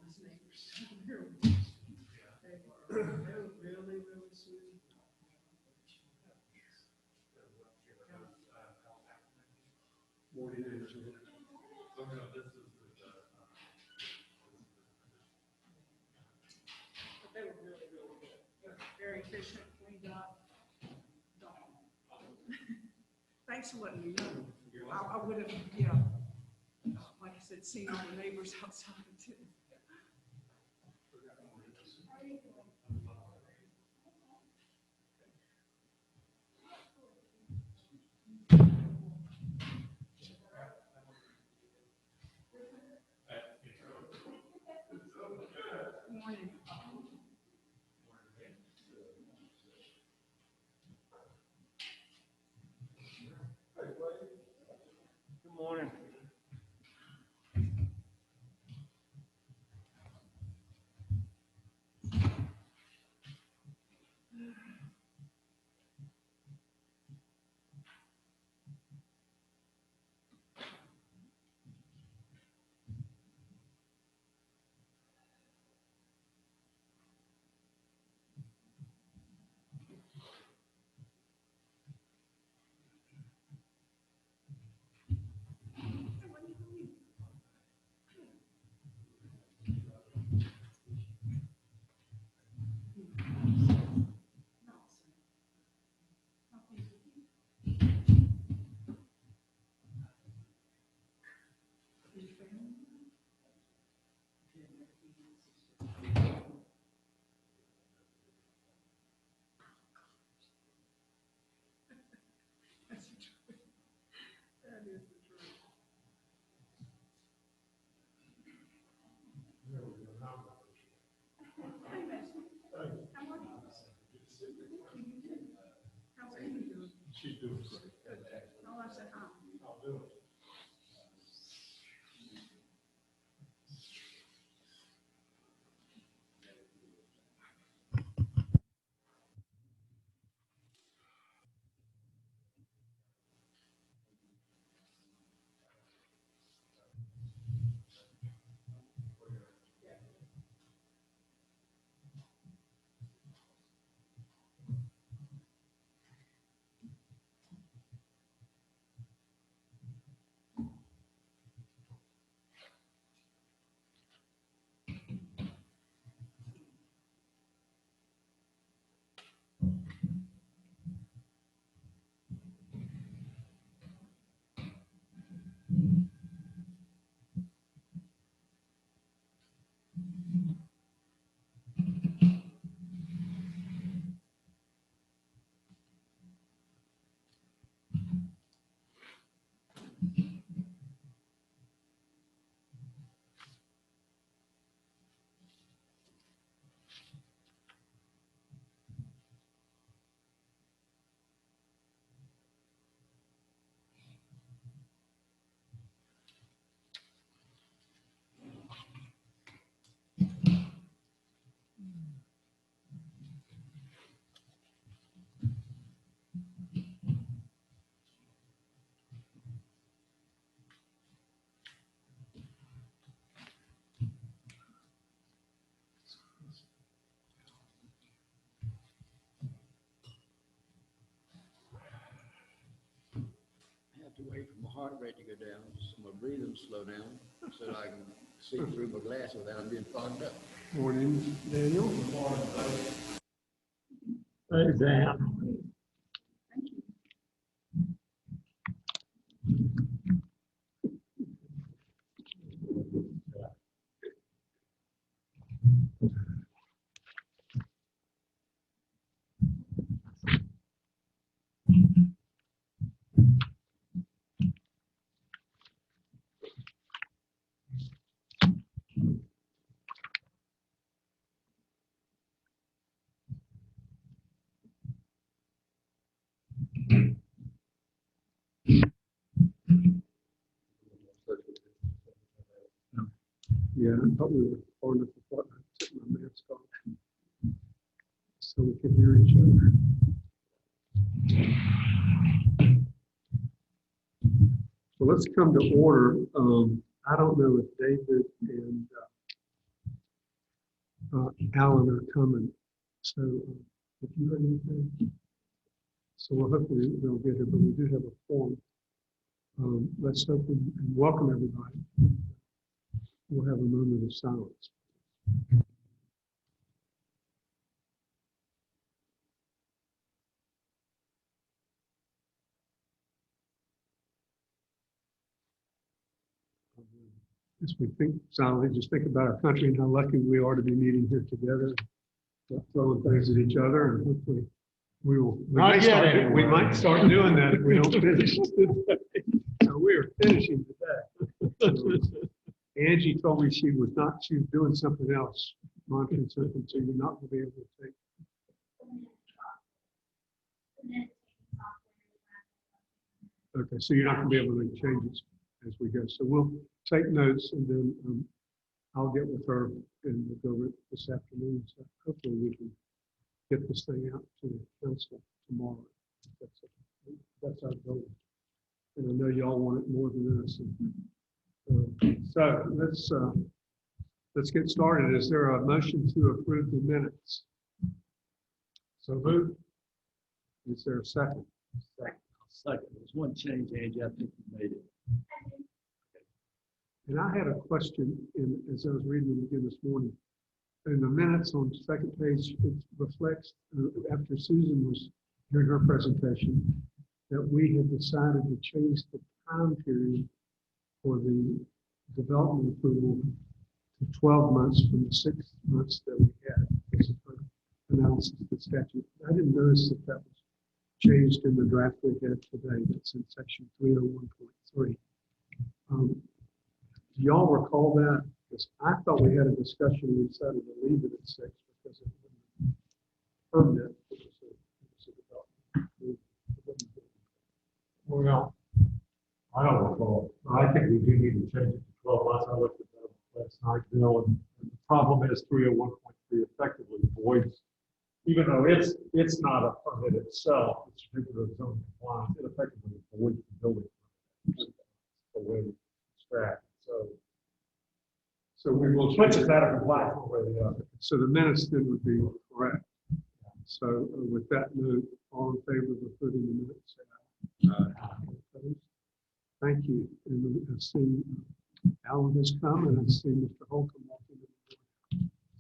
his neighbors. They were really, really sweet. But they were really, really good. They were very efficient, cleaned up. Don't. Thanks for letting me know. I would have, like I said, seen all the neighbors outside too. Morning. Good morning. That's the truth. That is the truth. Hey, Bessie. How are you? How's Amy doing? She's doing great. Oh, I said, hi. I'll do it. I have to wait for my heart rate to go down, so my breathing slow down, so that I can see through my glass without being fogged up. Morning, Daniel. Hey, Zach. Yeah, I thought we were far enough apart. I took my mask off so we could hear each other. So let's come to order. I don't know if David and Alan are coming. So if you heard anything, so we'll hopefully they'll get here, but we do have a form. Let's open and welcome everybody. We'll have a moment of silence. As we think silently, just think about our country and how lucky we are to be meeting here together, throwing things at each other, and hopefully we will. We might start doing that if we don't finish today. So we are finishing today. So Angie told me she was doing something else, monitoring something, so you're not going to be able to take. Okay, so you're not going to be able to make changes as we go. So we'll take notes and then I'll get with her and we'll go over it this afternoon. So hopefully we can get this thing out to the council tomorrow. That's our goal. And I know y'all want it more than us. So let's get started. Is there a motion to approve the minutes? So moved. Is there a second? Second, there's one change, Angie, I think you made it. And I had a question as I was reading them again this morning. In the minutes on the second page, it reflects, after Susan was doing her presentation, that we had decided to change the time period for the development approval to 12 months from the 6 months that we had as a analysis of the statute. I didn't notice that was changed in the draft we had today. That's in section 301.3. Do y'all recall that? Because I thought we had a discussion, we decided to leave it at 6 because it wasn't permanent. It was a development. Well, I don't recall. I think we do need to change it to 12 months. I looked at that last night, Bill, and the problem is 301.3 effectively voids, even though it's not a permit itself, it's certificate of zone compliance, it effectively voids the building permit. The way it's drafted. So we will switch it out of compliance one way or the other. So the minutes then would be correct. So with that note, all in favor of approving the minutes, say aye. Thank you. And I see Alan has come and I see Mr. Holcomb walking in the door.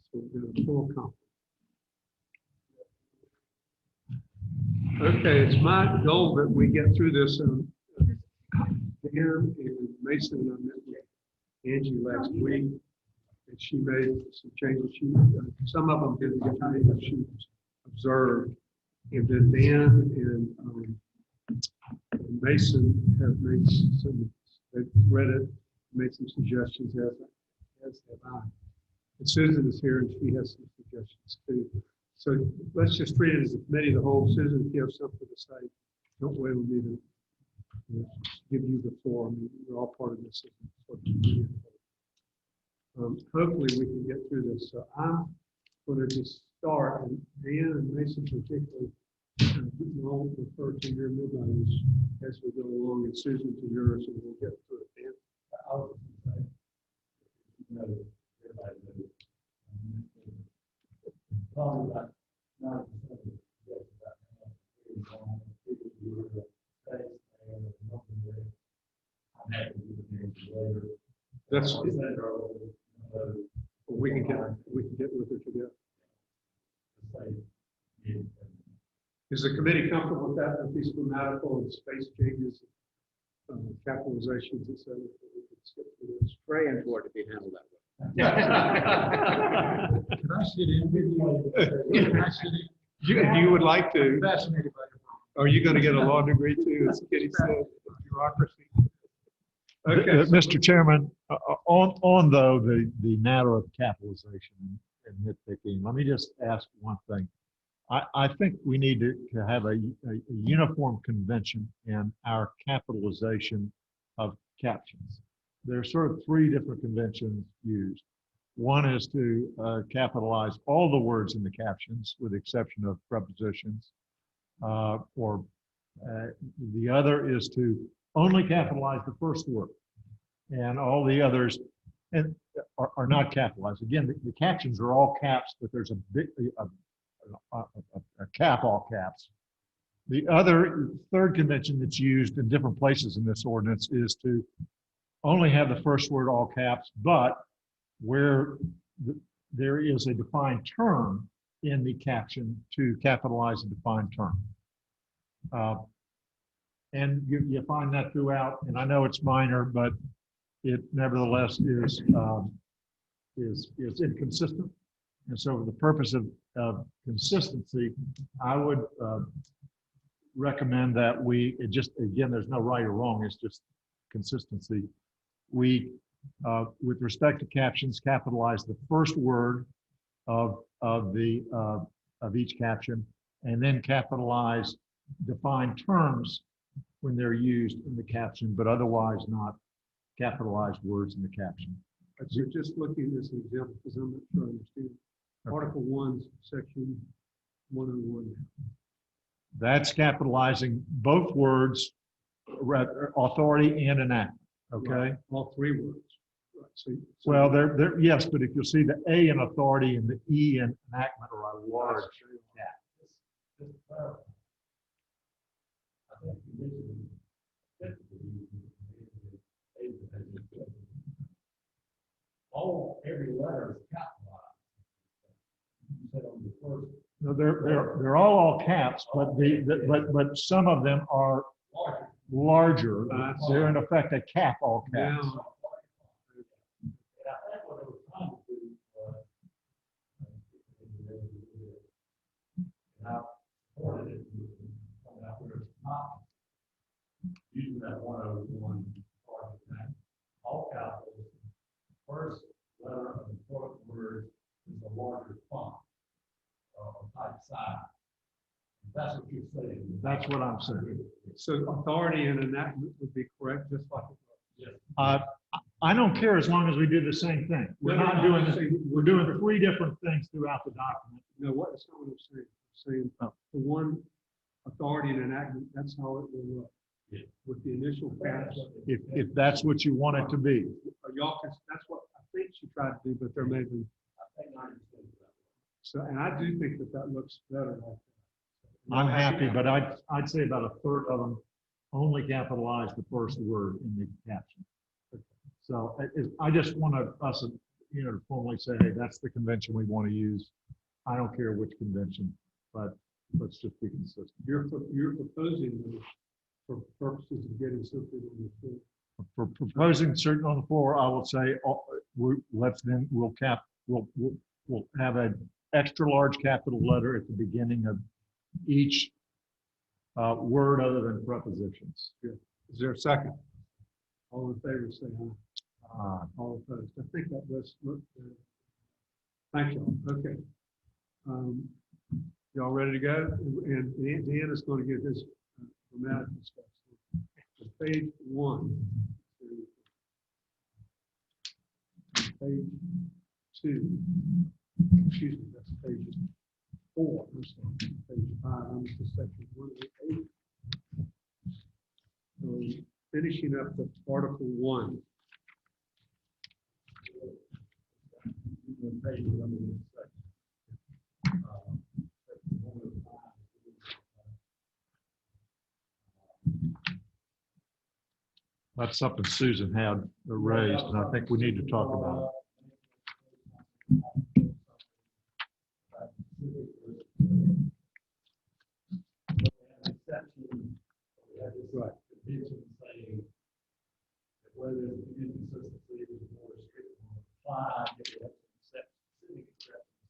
So we're going to full compliment. Okay, it's my goal that we get through this. Dan and Mason and I met with Angie last week, and she made some changes. Some of them didn't get to me, but she observed. And then Dan and Mason have made they've read it, made some suggestions, as have I. And Susan is here, and she has some suggestions too. So let's just treat it as a committee of the whole. Susan, if you have something to say, don't wait on me to give you the floor. I mean, we're all part of this. Hopefully we can get through this. So I'm going to just start, and Dan and Mason particularly, I'll refer to your midnight as we go along, and Susan to yours, and we'll get through it. Dan? I was going to say, everybody knows. Probably about 90% of the suggestions I have, people who are the I'm happy with the later. That's we can get with it together. Is the committee comfortable with that? With these grammatical and space changes, capitalizations, etc. Praying for it to be handled that way. Can I sit in with you? Can I sit in? You would like to? Fascinated by your. Are you going to get a law degree too? As Kitty said, bureaucracy. Okay, Mr. Chairman, on though the matter of capitalization and nitpicking, let me just ask one thing. I think we need to have a uniform convention in our capitalization of captions. There are sort of three different conventions used. One is to capitalize all the words in the captions with the exception of prepositions. Or the other is to only capitalize the first word and all the others. And are not capitalized. Again, the captions are all caps, but there's a big, a cap all caps. The other third convention that's used in different places in this ordinance is to only have the first word all caps, but where there is a defined term in the caption to capitalize a defined term. And you find that throughout, and I know it's minor, but it nevertheless is inconsistent. And so for the purpose of consistency, I would recommend that again, there's no right or wrong, it's just consistency. We, with respect to captions, capitalize the first word of each caption, and then capitalize defined terms when they're used in the caption, but otherwise not capitalized words in the caption. So just looking at this example, because I'm not sure I understand. Article 1, section 101. That's capitalizing both words, authority and enactment, okay? Right. All three words. Right. So Well, yes, but if you'll see the A in authority and the E in enactment are a large gap. Every letter is capitalized. You said on the first. No, they're all caps, but but some of them are larger. They're in effect a cap all caps. now, And I think what they were trying to do was, and I supported it, coming out where it's not using that 101 part of that, all capitals, first letter of the fourth word is a larger font, or type size. That's what you're saying. That's what I'm saying. so authority and enactment would be correct, just like it was. I don't care as long as we do the same thing. We're not doing this. We're doing three different things throughout the document. No, that's not what I'm saying. I'm saying the one authority and enactment, that's how it will look. Yeah. With the initial caps. If that's what you want it to be. Y'all can, that's what I think she tried to do, but there may be. I think 90% of that. So, and I do think that looks better like that. I'm happy, but I'd say about a third of them only capitalize the first word in the caption. So I just want us, to formally say, hey, that's the convention we want to use. I don't care which convention, but let's just be consistent. You're proposing this for purposes of getting something on the floor. For proposing certain on the floor, I will say, we'll have an extra large capital letter at the beginning of each word other than prepositions. Is there a second? All in favor, say aye. All opposed. I think that does look good. Thank you. Okay. Y'all ready to go? And Deanna's going to give his grammatical stuff. So, page 1. Page 2. Excuse me, that's page 4. I'm sorry. Page 5. I'm to section 188. So, finishing up the Article 1. That's something Susan had raised, and I think we need to talk about it. Right. Saying that where there's inconsistency, there's more restrictive on apply, you have some specific exceptions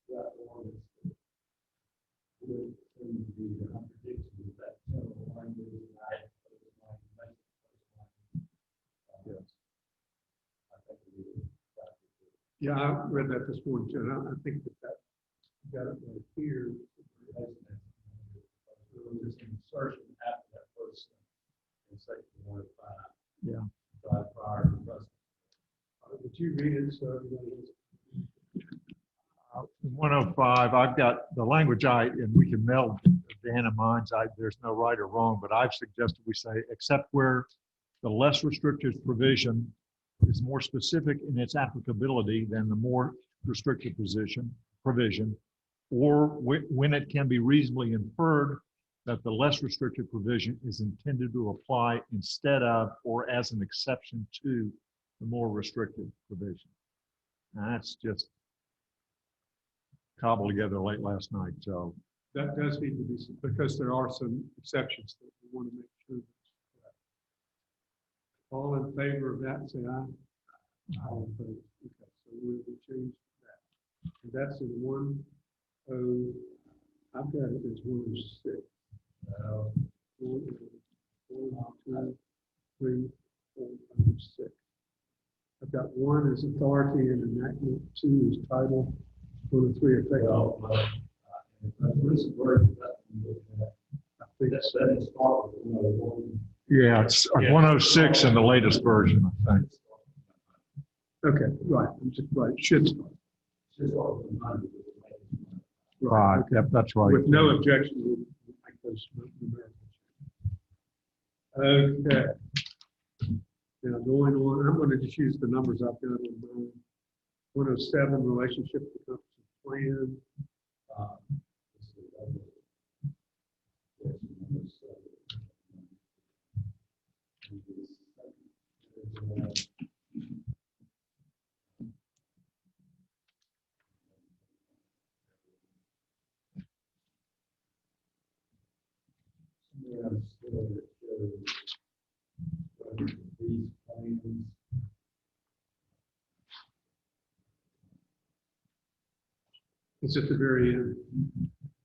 throughout the ordinance that would seem to be the contradiction with that general language and yes. I think we would. Yeah, I read that this morning, too. And I think that got it right here. Just an insertion after that first in section 105. Yeah. Prior to present. Would you read it so everybody else? 105, I've got the language and we can meld Dan and mine's, there's no right or wrong, but I've suggested we say, except where the less restrictive provision is more specific in its applicability than the more restrictive provision, or when it can be reasonably inferred that the less restrictive provision is intended to apply instead of or as an exception to the more restrictive provision. Now, that's just cobbled together late last night, so. That does need to be, because there are some exceptions that we want to make sure. That's correct. All in favor of that, say aye. Aye. Okay, so we will change that. And that's in 10, I've got it as 106. 1, 2, 3, 4, 5, 6. I've got 1 as authority and enactment, 2 is title, 1 and 3 effective. This word, I think that is start with 101. Yeah, it's 106 in the latest version, I think. Okay, right, I'm just right, should start. Just start with 100. Right, Okay. yep, that's right. With no objection, we'll make those numerical changes. Okay. Now going on, I'm going to just use the numbers I've got on mine. 107, relationship to comprehensive plan. Let's see, that was- yes, 107. Yeah, still it shows whether these plans. It's at the very end,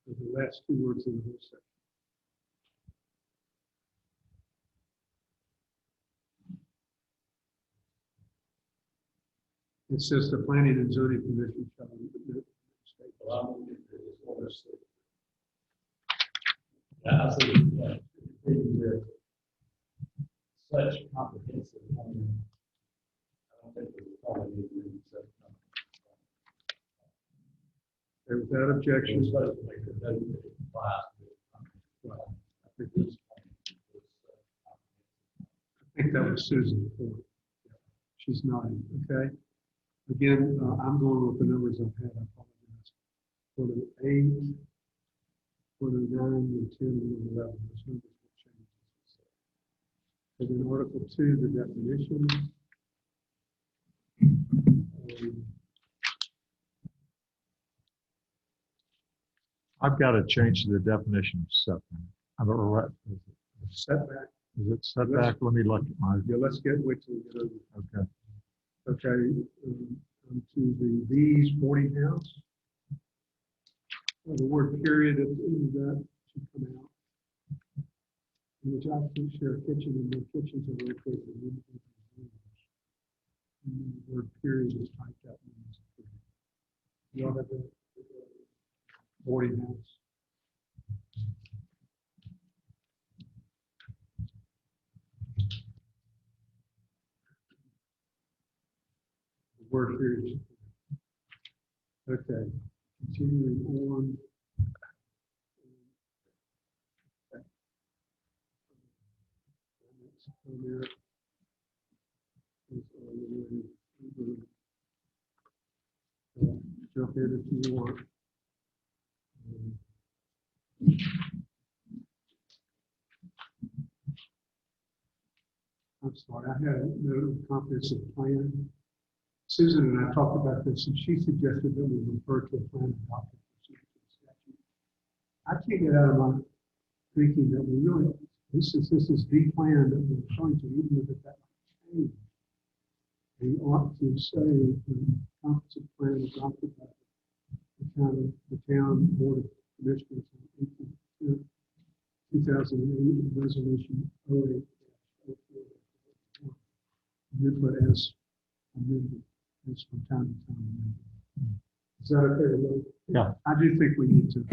of the last 2 words in the whole section. It says the planning and zoning commission shall. Well, I'm looking at this 106. Yeah, I see, yeah, thinking that such comprehensive plan, I don't think we probably need to do such comprehensive. Without objection. It's supposed to make a note that it applies to it. Well, I think this plan was, I think that was Susan's point. She's nodding, okay? Again, I'm going with the numbers I've had, I apologize. 108, 109, and 10, and 11, those numbers will change. And then Article 2, the definitions. I've got to change the definition of setback. I'm a re- Setback, Is it setback? Let me look at my, yeah, wait till we get over. okay. Okay, to the V's boarding house. The word period at the end of that should come out. In which occupants share a kitchen and their kitchens are located in individual rooms. And then the word period is typed out. You all have the boarding house. The word period. Okay, continuing on. Jump in if you want. I'm sorry, I had a note of comprehensive plan. Susan and I talked about this, and she suggested that we refer to a plan adopted pursuant to the statute. I can't get out of my thinking that we really, this is the plan that we're referring to, even if that might change. We ought to say the comprehensive plan adopted by the town board of commissioners on April 2008, resolution 08-04. Then put as amended, as from time to time. Is that okay, Lou? Yeah. I do think we need to.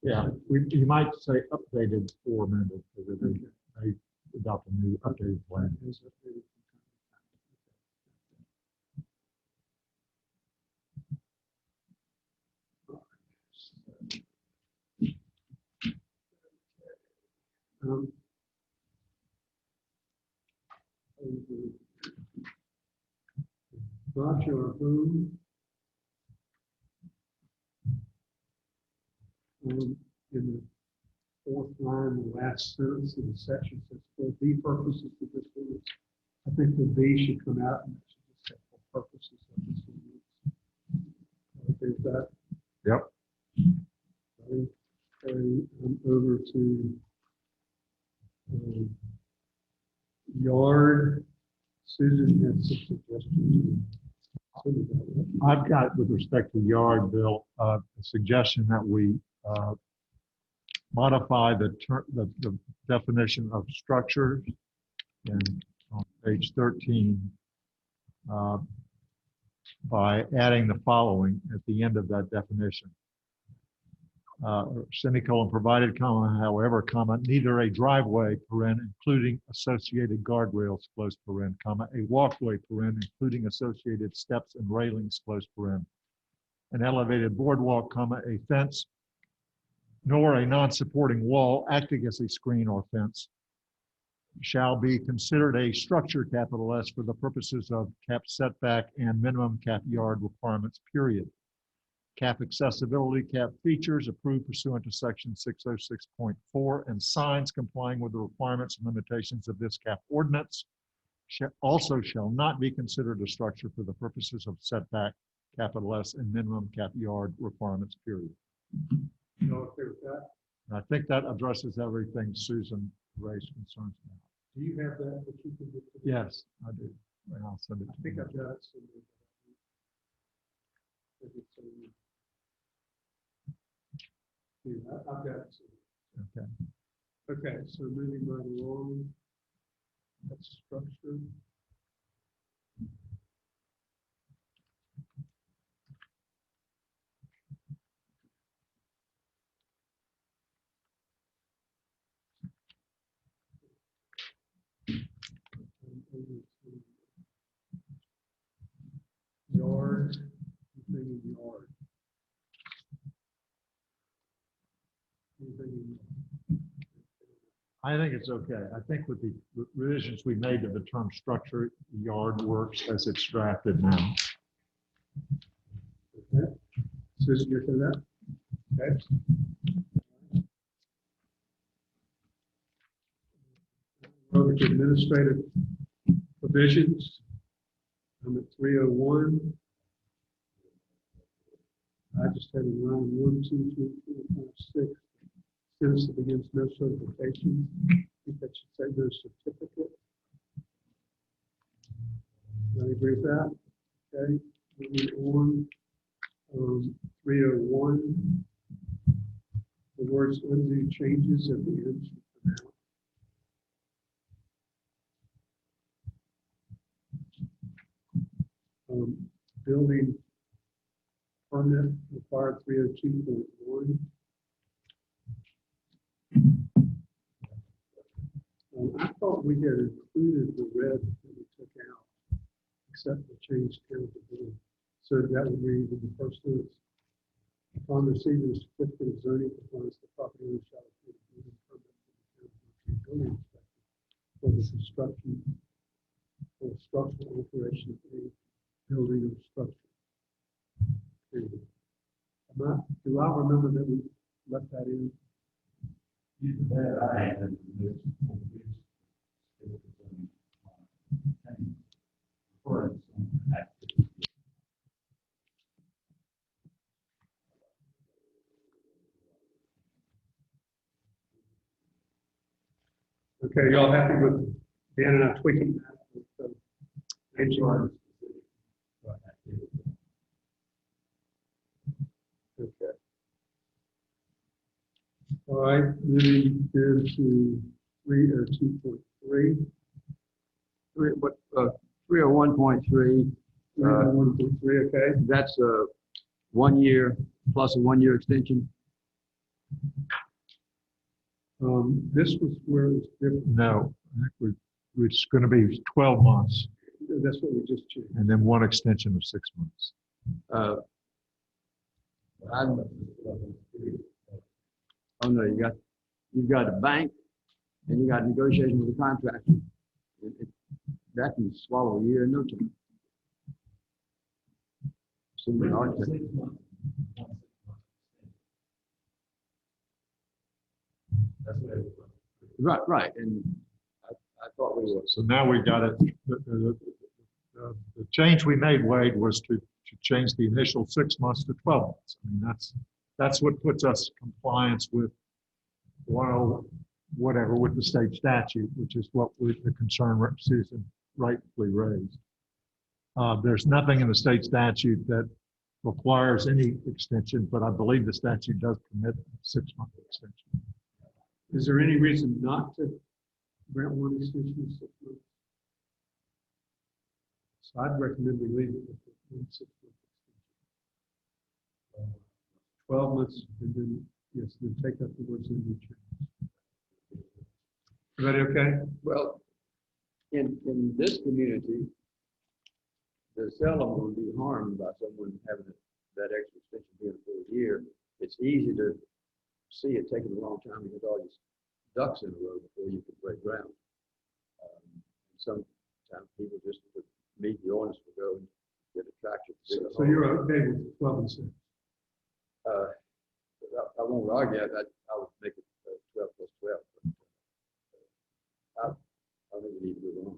Yeah, you might say updated or amended, because they adopt a new updated plan. As updated from time to time. modular home. In the fourth line, the last sentence of the section says, for the purposes of this ordinance. I think the B should come out and it should just say for purposes of this ordinance. Okay, is that? Yep. Okay, over to yard. Susan had some suggestions. I've got, with respect to yard, Bill, a suggestion that we modify the definition of structures on page 13 by adding the following at the end of that definition. Semicolon provided, comma, however, comma, neither a driveway, paren, including associated guardrails, close paren, comma, a walkway, paren, including associated steps and railings, close paren, an elevated boardwalk, comma, a fence, nor a non-supporting wall acting as a screen or fence shall be considered a structure, capital S, for the purposes of cap setback and minimum cap yard requirements, period. Cap accessibility, cap features approved pursuant to section 606.4 and signs complying with the requirements and limitations of this cap ordinance also shall not be considered a structure for the purposes of setback, capital S, and minimum cap yard requirements, period. You know, if there's that, And I think that addresses everything Susan raised concerns about. do you have that you can get to? Yes, I do. And I'll send it I to think you. I've got it somewhere. Yeah, I've got it somewhere. Okay. Okay, so moving right along, that's structure. Over to yard, anything in yard. Anything in I think it's okay. I think with the revisions we made to the term structure, yard works as it's drafted now. okay. Susan, you're for that? Okay. Over to administrative provisions. I'm at 301. I just had in line 1, 2, 3, 4, 5, 6. Sentence that begins no certification. I think that should say no certificate. I agree with that. Okay. Moving on. 301. The words undue changes at the end should come out. Building permit required 302.1. I thought we had included the red that we took out, except for change countability. So that would read in the first sentence. Upon receiving a certificate of zoning compliance, the property owner shall obtain a building permit from the building inspector for the construction or structural alteration of any building or structure. Period. Do I remember that we left that in? I had this. Okay, y'all happy with Dan and I tweaking that? with, Angie? Okay. All right, moving into 302.3. 301.3, 301.3, okay. that's a 1 year plus a 1 year extension. This was where it was different. No, I think it's going to be 12 months That's what we just changed. and then one extension of 6 months. Oh no, you've got a bank and you got negotiation with the contractor. That can swallow a year in no time. senior architect. 6 months. 1 6 month extension. That's what it was. Right, and I thought we were, So now we've got it, the change we made, Wade, was to change the initial 6 months to 12 months. I mean, that's what puts us in compliance with, well, whatever, with the state statute, which is what the concern Susan rightfully raised. There's nothing in the state statute that requires any extension, but I believe the statute does permit a 6-month extension. Is there any reason not to grant one extension of 6 months? So I'd recommend we leave it with the 6-month extension. 12 months, and then, yes, then take up the words in the change. Everybody okay? well, in this community, they're seldom going to be harmed by someone having that extra extension being for a year. It's easy to see it taking a long time to get all these ducks in a row before you can break ground. Sometimes people just would meet the ordinance to go and get a tractor. So you're okay with 12 and 6? I won't argue that. I would make it 12 plus 12. But, I think we need to move on.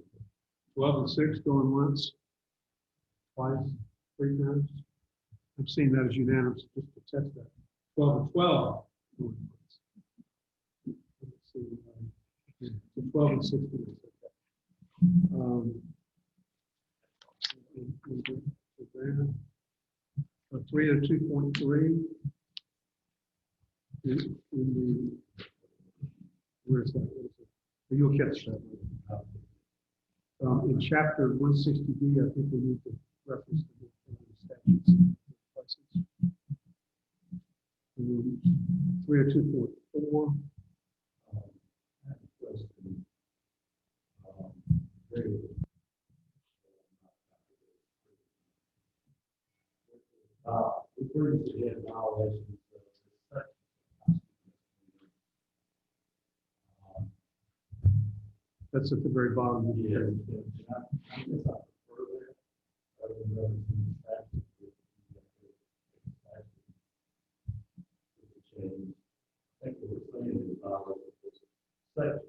12 and 6 going once, twice, 3 times? I'm seeing that as unanimous, just to test that. 12 and 12 going once. Let's see, so 12 and 6 going once. 302.3 in the, where's that? What is it? You'll catch that. In chapter 160B, I think we need to reference the statutes. And 302.4. We previously had violations of the section. That's at the very bottom of the Yeah, page. I guess I prefer that, rather than referencing the statute. Change. I think what we're saying is violation of this section.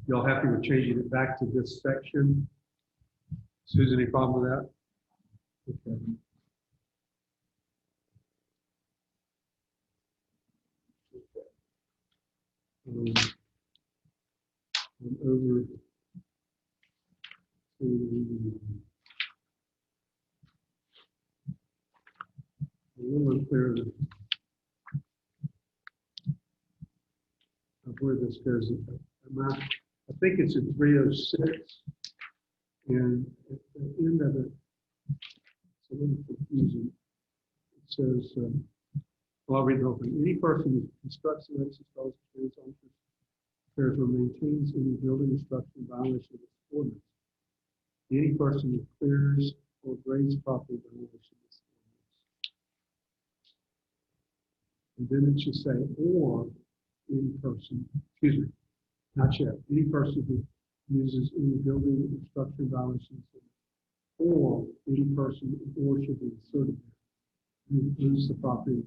Y'all happy with changing it back to this section? Susan, any problem with that? Okay. And over to a little unclear of where this goes. I think it's in 306, and at the end of it, it's a little confusing. It says, well, I'll read the whole thing. Any person who constructs, erects, installs, alters, repairs, or maintains any building or structure in violation of this ordinance. Any person who clears or grades property in violation of this ordinance. And then it should say, or any person, excuse me, not yet, any person who uses any building or structure in violation of this ordinance, or any person, or should be inserted there, who uses the property,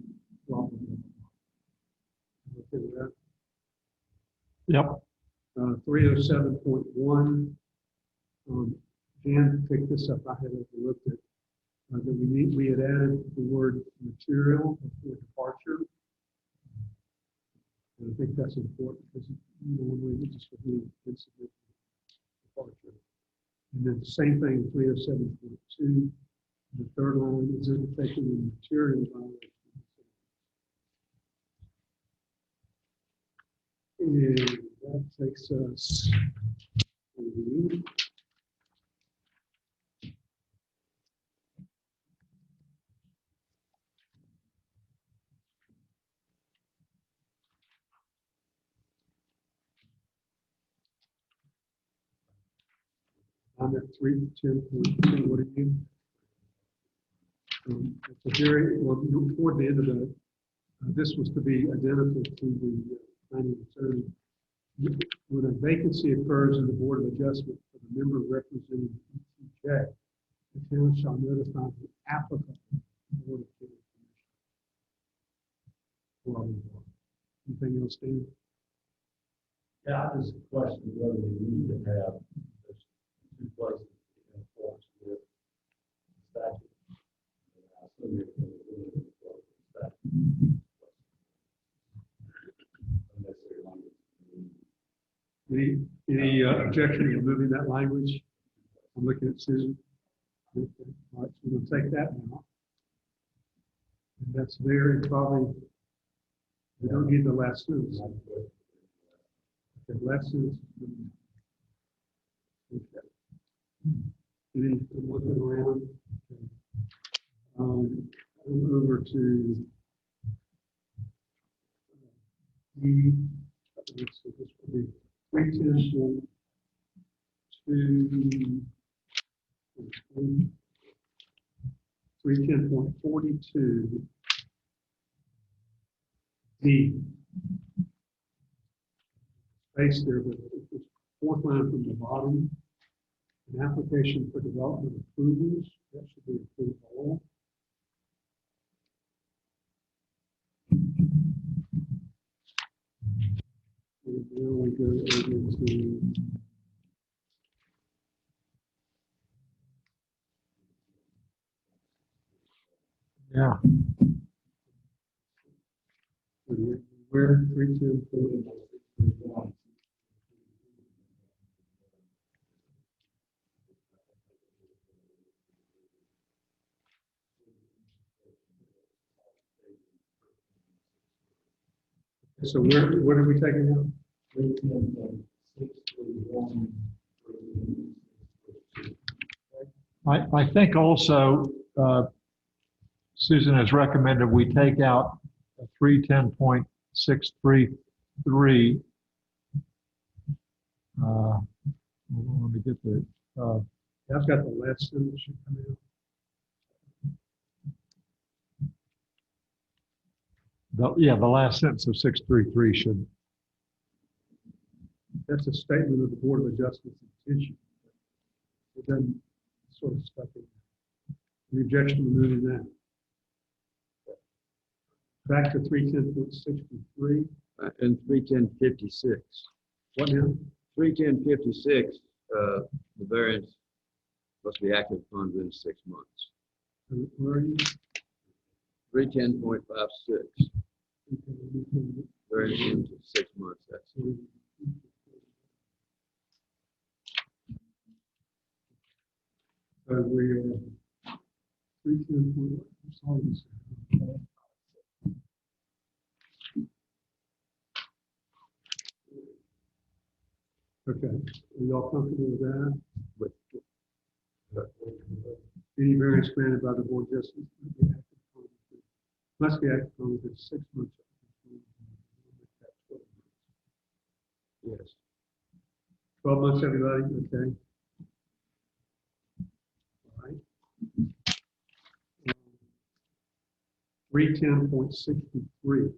blah, blah, blah, blah. Okay with that? Yep. 307.1. Dan picked this up. I had overlooked it. That we had added the word material before departure. And I think that's important because when we just review incident departure. And then the same thing in 307.2. The third line is undertaking the material violation. And that takes us to I'm at 310.2. What are you? At the very, well, toward the end of the, this was to be identical to the planning attorney. When a vacancy occurs in the Board of Adjustment for the member representing J, the town shall notify the applicant Board of County Commissioners. Blah, blah, blah. Anything else, Dan? Yeah, I just question whether we need to have those two places in accordance with the statute. I assume you're going to do it in accordance with the statute. Unnecessary language. Any objection to removing that language? I'm looking at Susan. Okay. All right, so we're gonna take that now. And that's there, and probably, we don't need the last sentence. Okay, last sentence. Okay. Any, I'm looking around. Okay. Over to the, let's see, this will be 310.2. 310.42 D. Space there, but it's fourth line from the bottom. An application for development approvals, that should be approved all. And now we go over to Yeah. where 310.41. So what are we taking now? I think also, Susan has recommended we take out 310.633. Hold on, let me get there. I've got the last sentence should come out. The last sentence of 633 should. That's a statement of the Board of Adjustment's intention. It doesn't sort of stuck in. The objection to removing that. Back to 310.63. And 310.56. What now? 310.56, the variance must be acted upon within 6 months. Where are you? 310.56, variance into 6 months, that's We are 310. Okay, are y'all comfortable with that? with Any variance granted by the board just must be acted upon within 6 months. yes. 12 months, everybody, okay? All right. 310.63.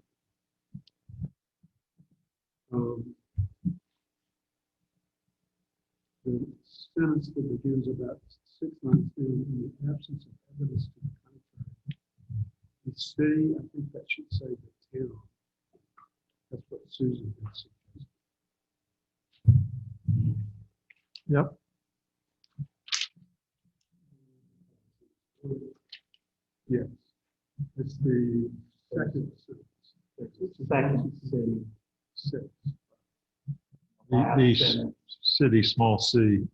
The sentence that begins about 6 lines down, in the absence of evidence to the contrary. The city, I think that should say the town. That's what Susan had suggested. Yep. Yes, it's the second sentence. Second city. 6. The city, small c,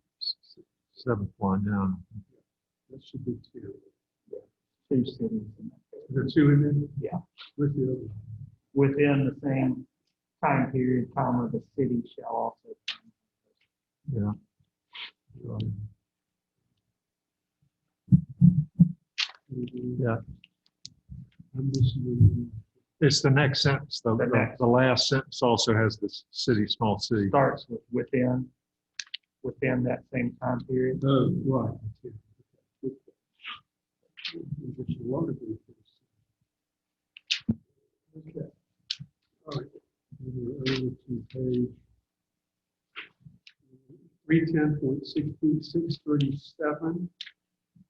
7th line down. That should be 2. Two cities The 2 in there? Yeah. With the other. within the same time period, comma, the city shall also. Yeah. Yeah. I'm missing. It's the next sentence, though. The next. The last sentence also has the city, small c. Starts with within that same time period. Oh, right. Which is wonderful. Okay. All right. We're over to page 310.637,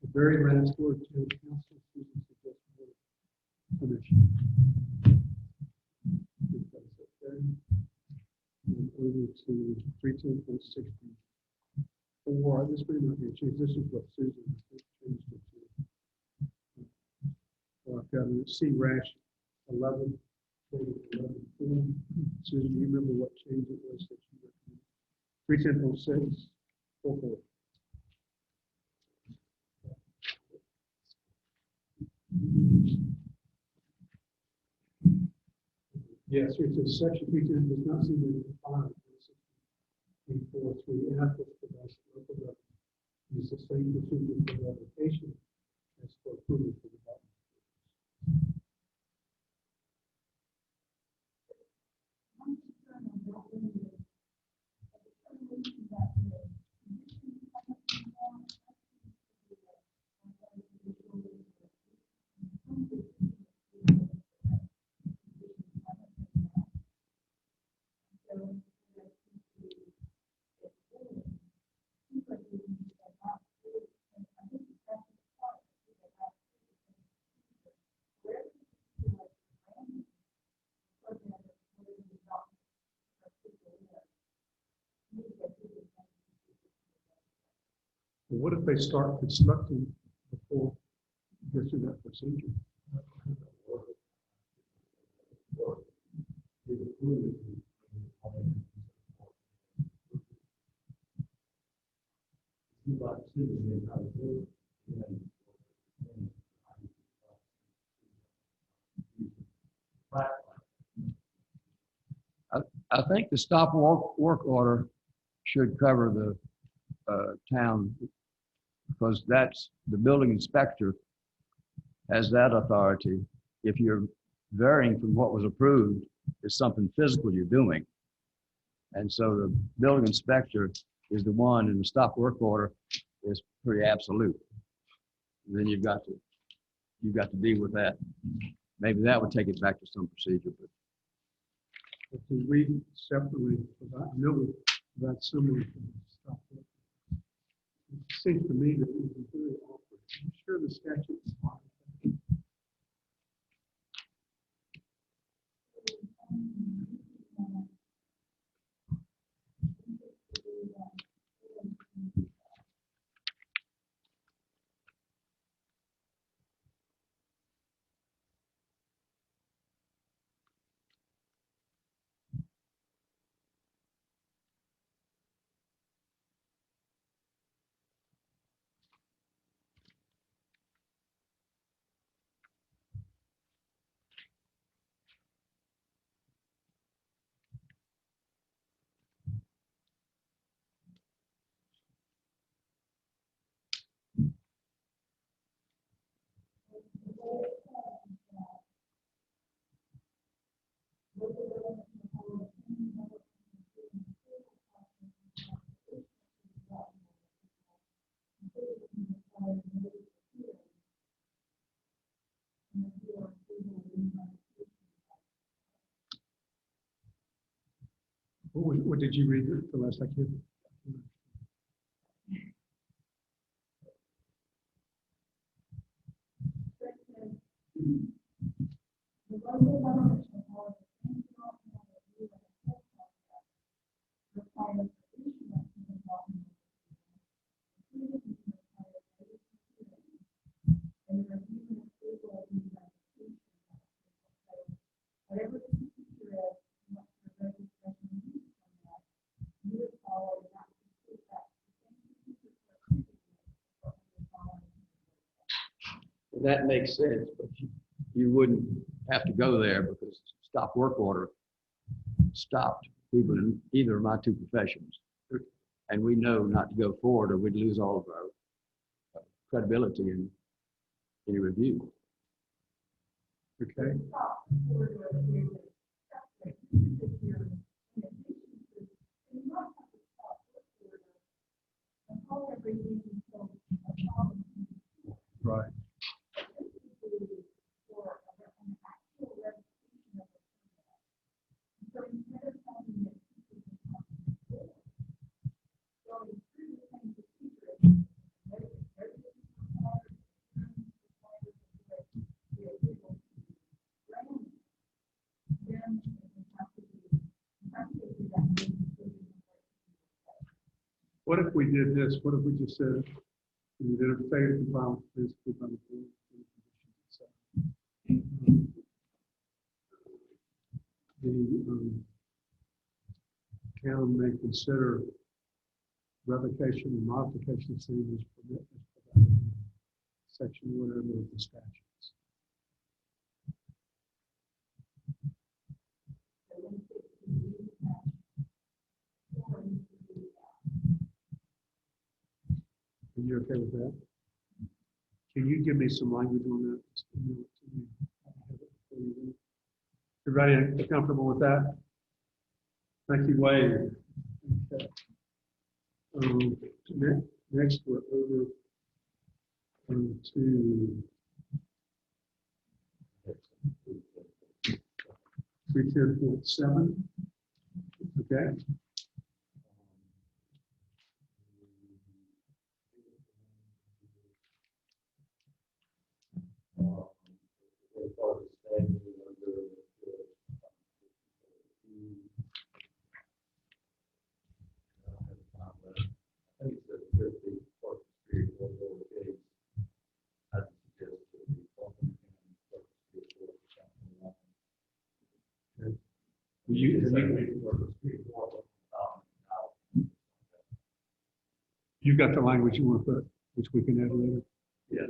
the very last word, town council, Susan suggests board commission. If that's okay. And over to 310.64, this may not be a change, this is what Susan changed it to. I've got a C-rash 11, 11. Susan, do you remember what change it was that you recommended? 310.644. Yes, it says section 310 does not seem to define 343 applicants for the local government. Use the same procedure for the application as for approval for development. Well, what if they start constructing before you get through that procedure? I think the stop work order should cover the town, because that's, the building inspector has that authority. If you're varying from what was approved, it's something physical you're doing. And so the building inspector is the one, and the stop work order is pretty absolute. And then you've got to deal with that. Maybe that would take it back to some procedure, but If we read separately, I know that's similar to the stop work. It seems to me that it would be very awkward. I'm sure the statute is fine. What did you read the last I could? that makes sense, but you wouldn't have to go there because stop work order stopped people in either of my two professions. And we know not to go forward or we'd lose all of our credibility in any review. Okay. Right. What if we did this? What if we just said, we did a failure to comply with physical by the board and conditions itself? The town may consider revocation and modification of same as permit as provided in section whatever of the statutes. Are you okay with that? Can you give me some language on that? Just email it to me. I have it before you leave. Everybody comfortable with that? Thank you, Wade. Okay. Next, we're over to 310.7. Okay. You've got the language you want to put, which we can add later. Yeah.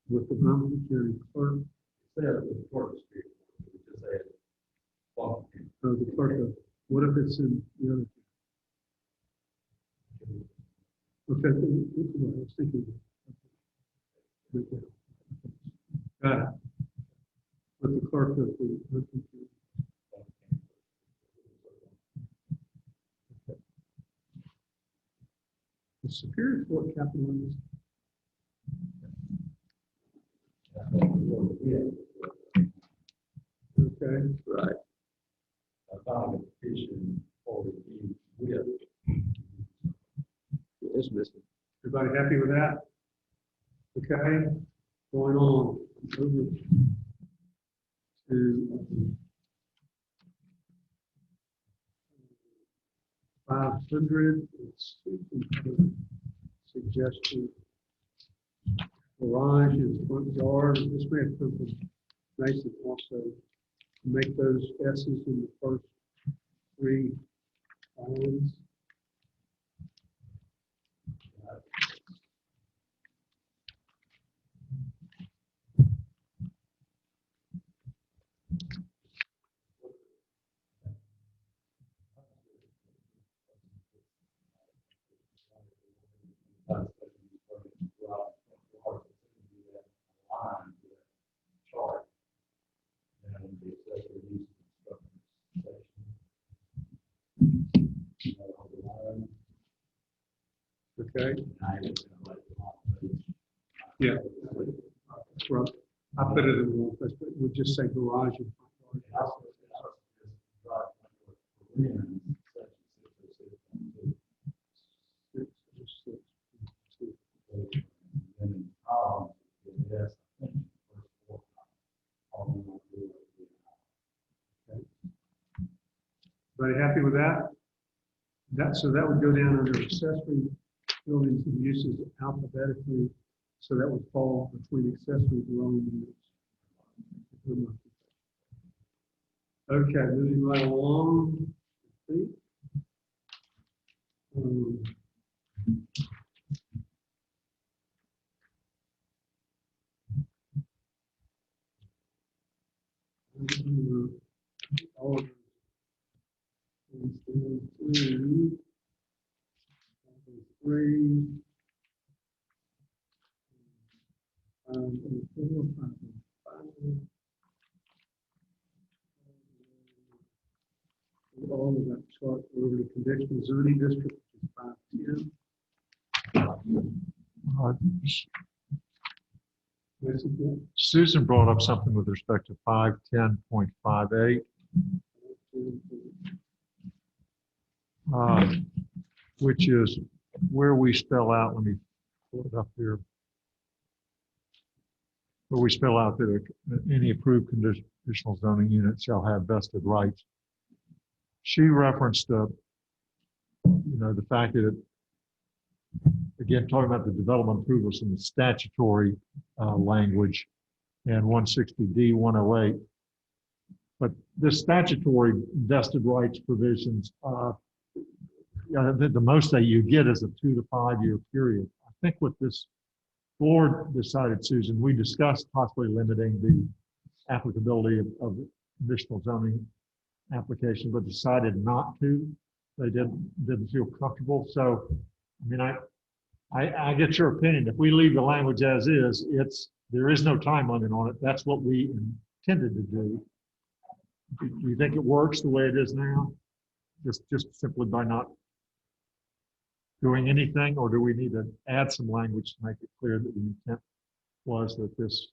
With the Montgomery County Clerk. The clerk of, what if it's in the other? Okay, I was thinking. With the clerk of the. Okay. The Superior Court capitalized. Okay. Right. I found a petition for the with. It's missing. Everybody happy with that? Okay, going on over to 500. It's suggestion garage and front yard. This may have come from Mason also. Make those S's in the first 3 lines. Okay. Yeah. That's right. I put it in the wrong place, but we'll just say garage and front yard. Everybody happy with that? So that would go down under accessory buildings and uses alphabetically. So that would fall between accessory dwelling units. Okay, moving right along. All of these three, 4, 5, 5. All of that chart over the conventional zoning district, which is 510. Susan brought up something with respect to 510.58. Which is where we spell out, let me pull it up here, where we spell out that any approved conditional zoning unit shall have vested rights. She referenced the fact that, again, talking about the development approvals in the statutory language and 160D, 108. But the statutory vested rights provisions, the most that you get is a 2 to 5 year period. I think what this board decided, Susan, we discussed possibly limiting the applicability of conditional zoning application, but decided not to. They didn't feel comfortable. So, I mean, I get your opinion. If we leave the language as is, there is no time limit on it. That's what we intended to do. Do you think it works the way it is now? Just simply by not doing anything, or do we need to add some language to make it clear that the intent was that this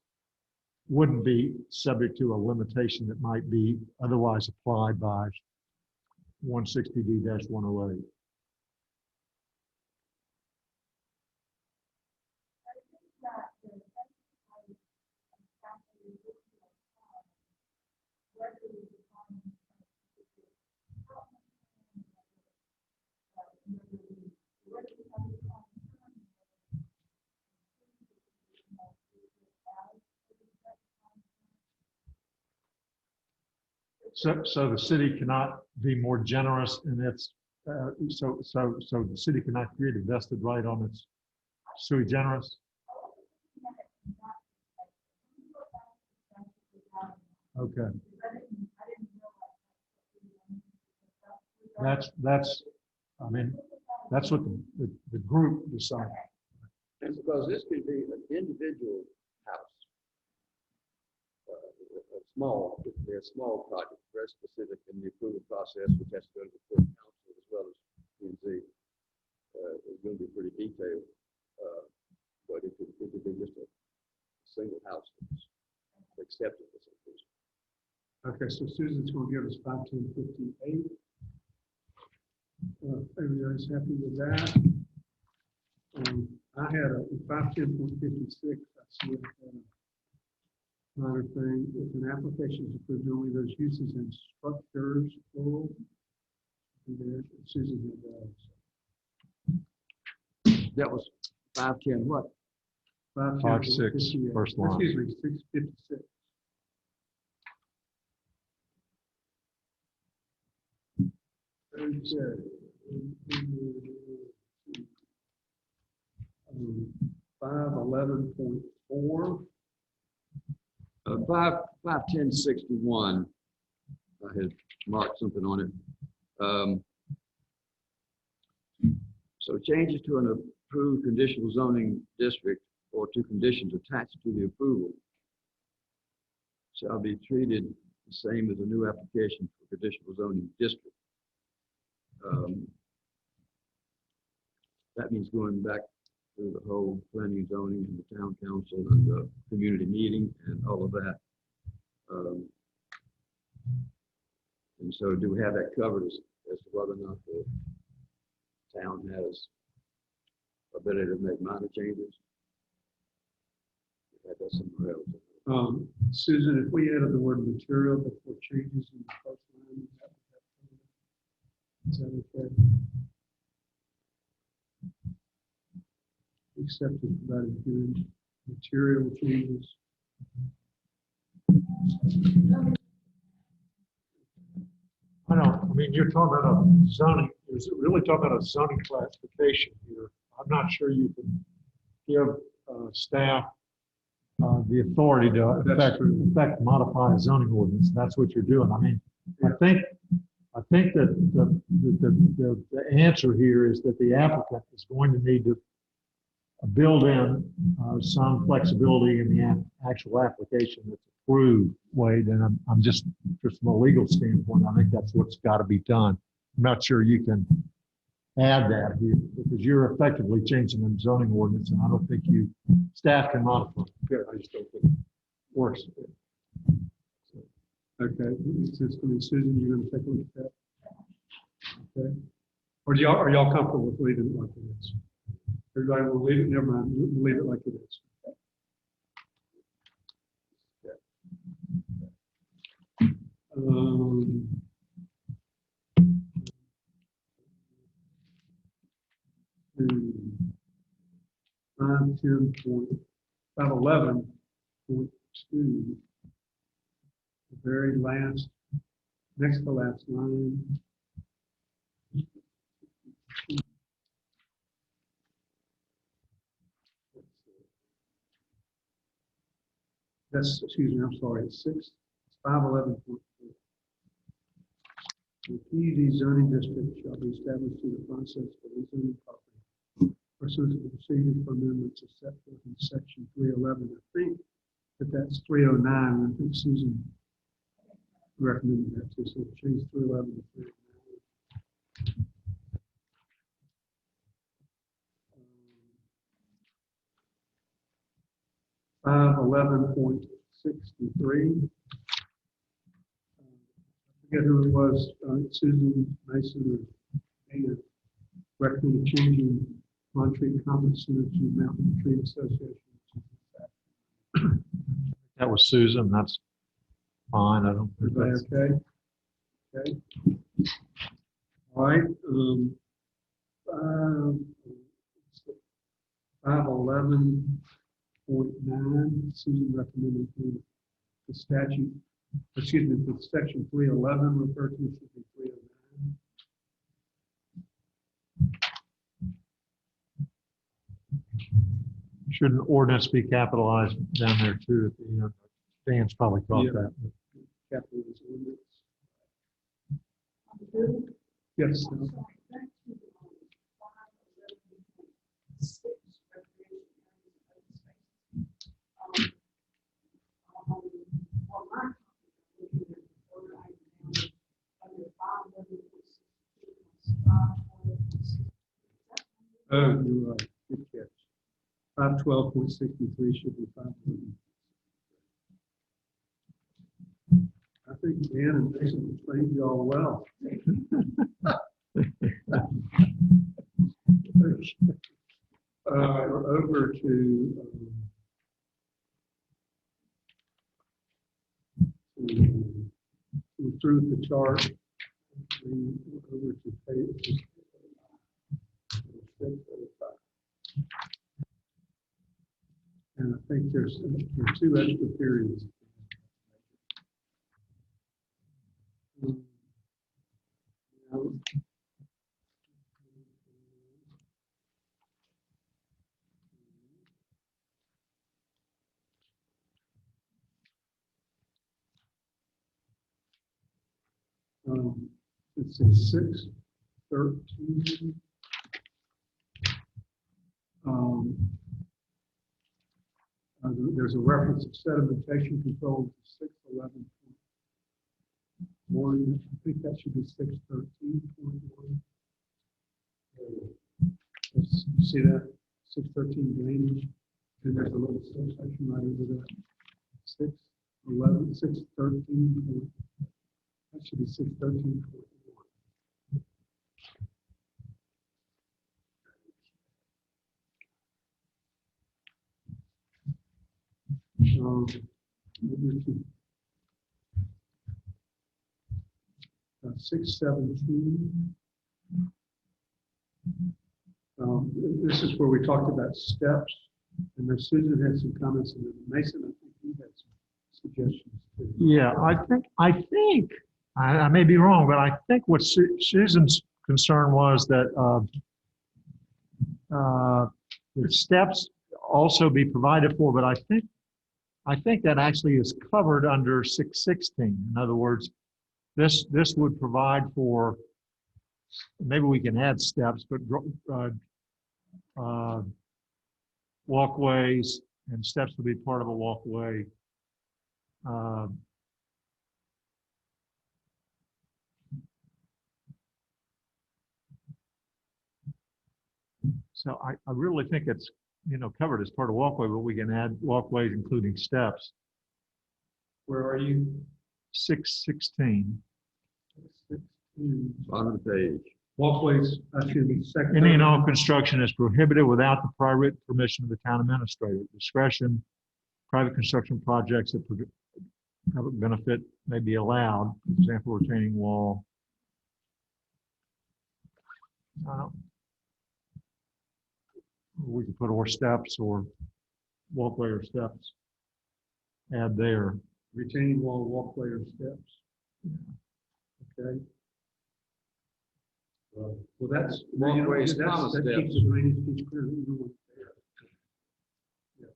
wouldn't be subject to a limitation that might be otherwise applied by 160D-108? So the city cannot be more generous in its, so the city cannot create a vested right on its sui generis? Okay. I mean, that's what the group decided. And because this could be an individual house, a small, if they're a small project, very specific in the approval process, which has to go to the full council as well as P&Z. It's going to be pretty detailed, but it could be just a single house that's accepted as a person. Okay, so Susan's going to give us 51058. Everybody's happy with that. I had a 510.56. I see a minor thing. If an application is approved, only those uses and structures, plural. And there, Susan had That was 510 what? 510.58. First line. Excuse me, 656. Okay. 511.4. 51061. I had marked something on it. So changes to an approved conditional zoning district or to conditions attached to the approval shall be treated the same as a new application for conditional zoning district. That means going back through the whole planning and zoning and the town council and the community meeting and all of that. And so do we have that covered as to whether or not the town has ability to make minor changes? We had that somewhere else. Susan, if we added the word material before changes in the first line, is that okay? Except as provided good material changes. I mean, you're talking about a zoning, is it really talking about a zoning classification here? I'm not sure you can give staff the authority to affect, modify a zoning ordinance. That's what you're doing. I mean, I think that the answer here is that the applicant is going to need to build in some flexibility in the actual application that's approved, Wade. And I'm just from a legal standpoint, I think that's what's got to be done. I'm not sure you can add that here because you're effectively changing the zoning ordinance, and I don't think staff can modify it. Yeah, I just don't think it Works. Okay, Susan, you're going to take a look at that? Okay. Or are y'all comfortable with leaving it like it is? Everybody will leave it, never mind, we'll leave it like it is. to 511.2, the very last, next to last line. That's, excuse me, I'm sorry, it's 511.4. The PUD zoning district shall be established through the process for rezoning property pursuant to the procedures for amendments as set forth in section 311. I think that's 309. I think Susan recommended that too, so change 311 to 309. 511.63. I forget who it was, Susan Mason or Dana, recommended changing Montreat Commons Center to Mountain Tree Association. That was Susan. That's fine. I don't think Everybody that's, okay? Okay. All right. 511.9, Susan recommended the statute, excuse me, the section 311 referred to should be 309. should an ordinance be capitalized down there too? At the end? Dan's probably caught Yeah. that. Capital is ordinance. Yes. Oh, you're right. Good catch. 512.63 should be 511. I think Dan and Mason explained you all well. We're over to we're through the chart. We're over to page 605. And I think there's two extra periods. It's in 613. There's a reference of sedimentation control to 611.1. I think that should be 613.1. You see that? 613 drainage. And there's a little subsection right over that. 611, 613. That should be 613.1. Over to 617. This is where we talked about steps, and then Susan had some comments, and then Mason, I think he had some suggestions too. Yeah, I may be wrong, but I think what Susan's concern was that the steps also be provided for, but I think that actually is covered under 616. In other words, this would provide for, maybe we can add steps, but walkways, and steps would be part of a walkway. So I really think it's, covered as part of walkway, but we can add walkways including steps. Where are you? 616. 616. Bottom of the page. Walkways, excuse me, second. Any and all construction is prohibited without the prior written permission of the town administrator. Discretion, private construction projects that public benefit may be allowed, for example, retaining wall. we could put or steps or walkway or steps. Add there. Retaining wall, walkway, or steps. Okay. Well, that's. Walkways, that's- comma, That keeps steps. the drainage piece clear. You don't want there. Yeah.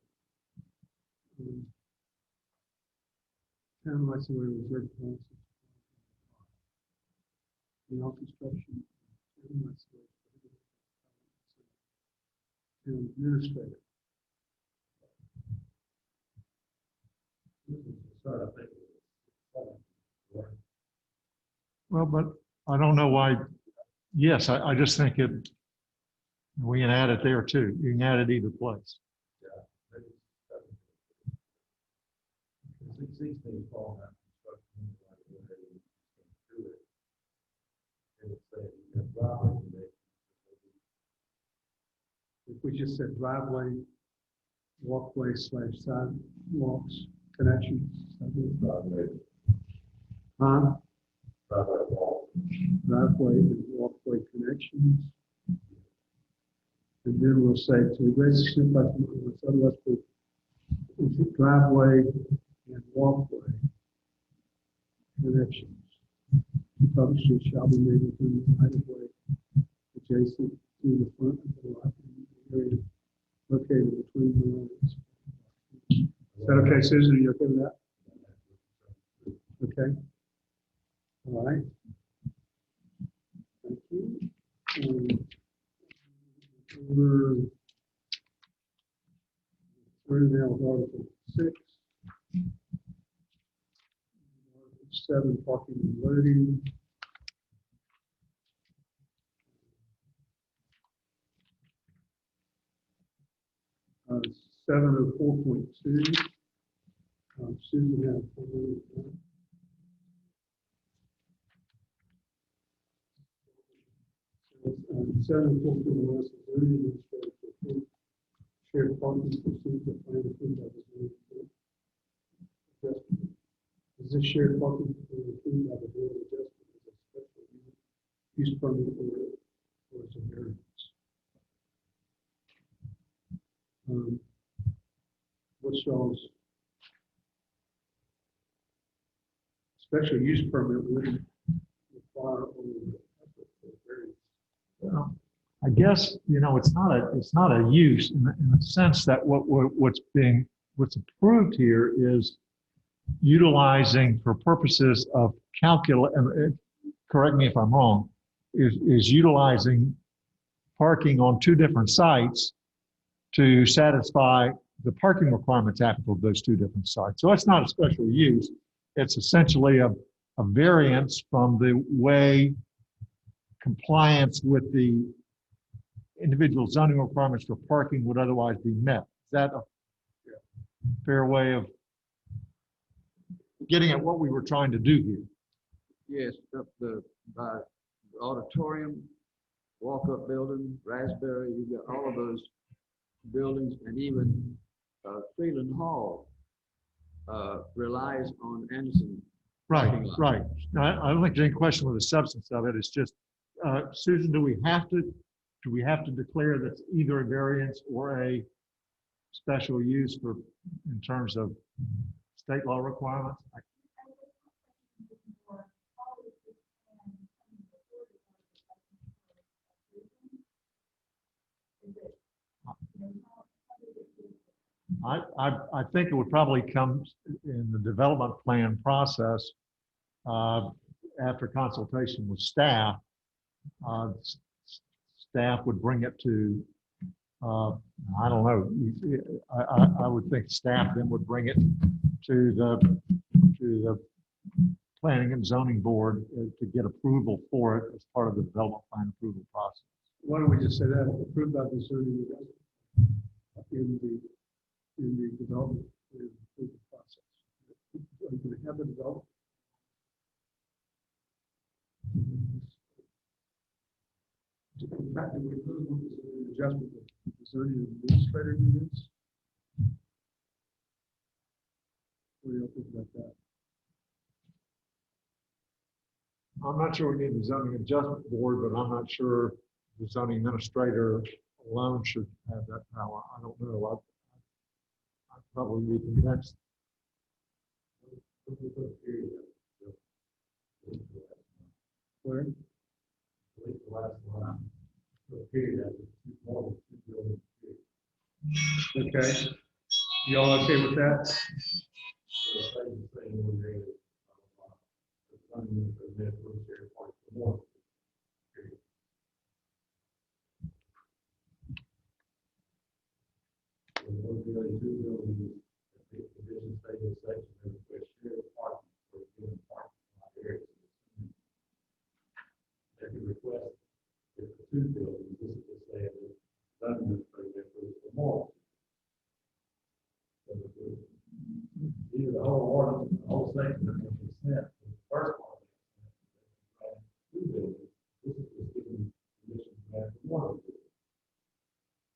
Town rights of way reserved policy. In all construction. Town rights of way. Town administrator. Well, but I don't know why. Yes, I just think we can add it there too. You can add it either place. These things fall out. If we just said driveway, walkway / sidewalks, connections. Huh? Driveway and walkway connections. And then we'll say to the greatest extent possible, otherwise put driveway and walkway connections. Public streets shall be made within the right of way adjacent to the front of the lot in the area located between the lines. Is that okay, Susan? Are you okay with that? Okay. All right. Thank you. We're now with Article 6. Article 7, parking and loading. Uh, 704.2. Susan has. 704.1 is the zoning administrator to approve shared parking pursuant to plan approved by the zoning board. Adjustment. Is this shared parking approved by the board of adjustment as a special use permit or as a variance? What's y'all's special use permit would require only a variance? Well, I guess, it's not a use in the sense that what's approved here is utilizing for purposes of correct me if I'm wrong, is utilizing parking on two different sites to satisfy the parking requirements applicable to those two different sites. So it's not a special use. It's essentially a variance from the way compliance with the individual zoning requirements for parking would otherwise be met. Is that a fair way of getting at what we were trying to do here? Yes, the auditorium, walk-up building, Raspberry, you've got all of those buildings, and even Freeland Hall relies on Anderson. Right, parking lot. right. No, I don't think there's any question with the substance of it. It's just, Susan, do we have to declare that's either a variance or a special use in terms of state law requirements? I think it would probably come in the development plan process after consultation with staff. Staff would bring it to, I don't know, I would think staff then would bring it to the planning and zoning board to get approval for it as part of the development plan approval process. Why don't we just say that, approved by the zoning in the development and approval process? Are you going to have the development? In fact, we really want the adjustment of the zoning administrator units. What do you think about that? I'm not sure we need the zoning adjustment board, but I'm not sure the zoning administrator alone should have that power. I don't know. I'd probably be convinced. Where? Okay. Y'all okay with that? Two buildings, this is just saying that zoning administrator approves for more. Either the whole ordinance, the whole section of consent, the first part. Two buildings, this is just giving permission to have one.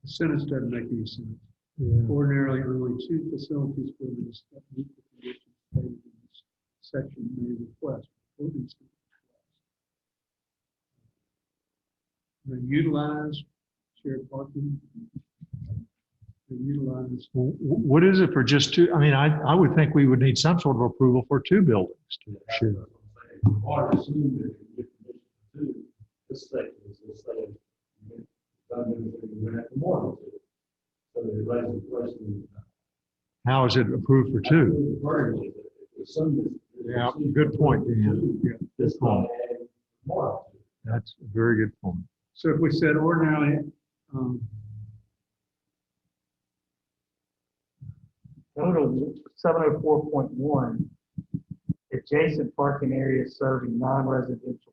The sentence doesn't make any sense. Yeah. Ordinarily, only two facilities buildings that meet the conditions stated in this section may request. Buildings can request. They utilize shared parking. They utilize. What is it for just two? I mean, I would think we would need some sort of approval for two buildings to share. Or assume that you get permission to do this section is just saying, zoning administrator, you have more than two. So it raises the question. How is it approved for two? Yeah, good point, Dan. Yeah, This good point. more. That's a very good point. So if we said ordinarily, Total 704.1, adjacent parking areas serving non-residential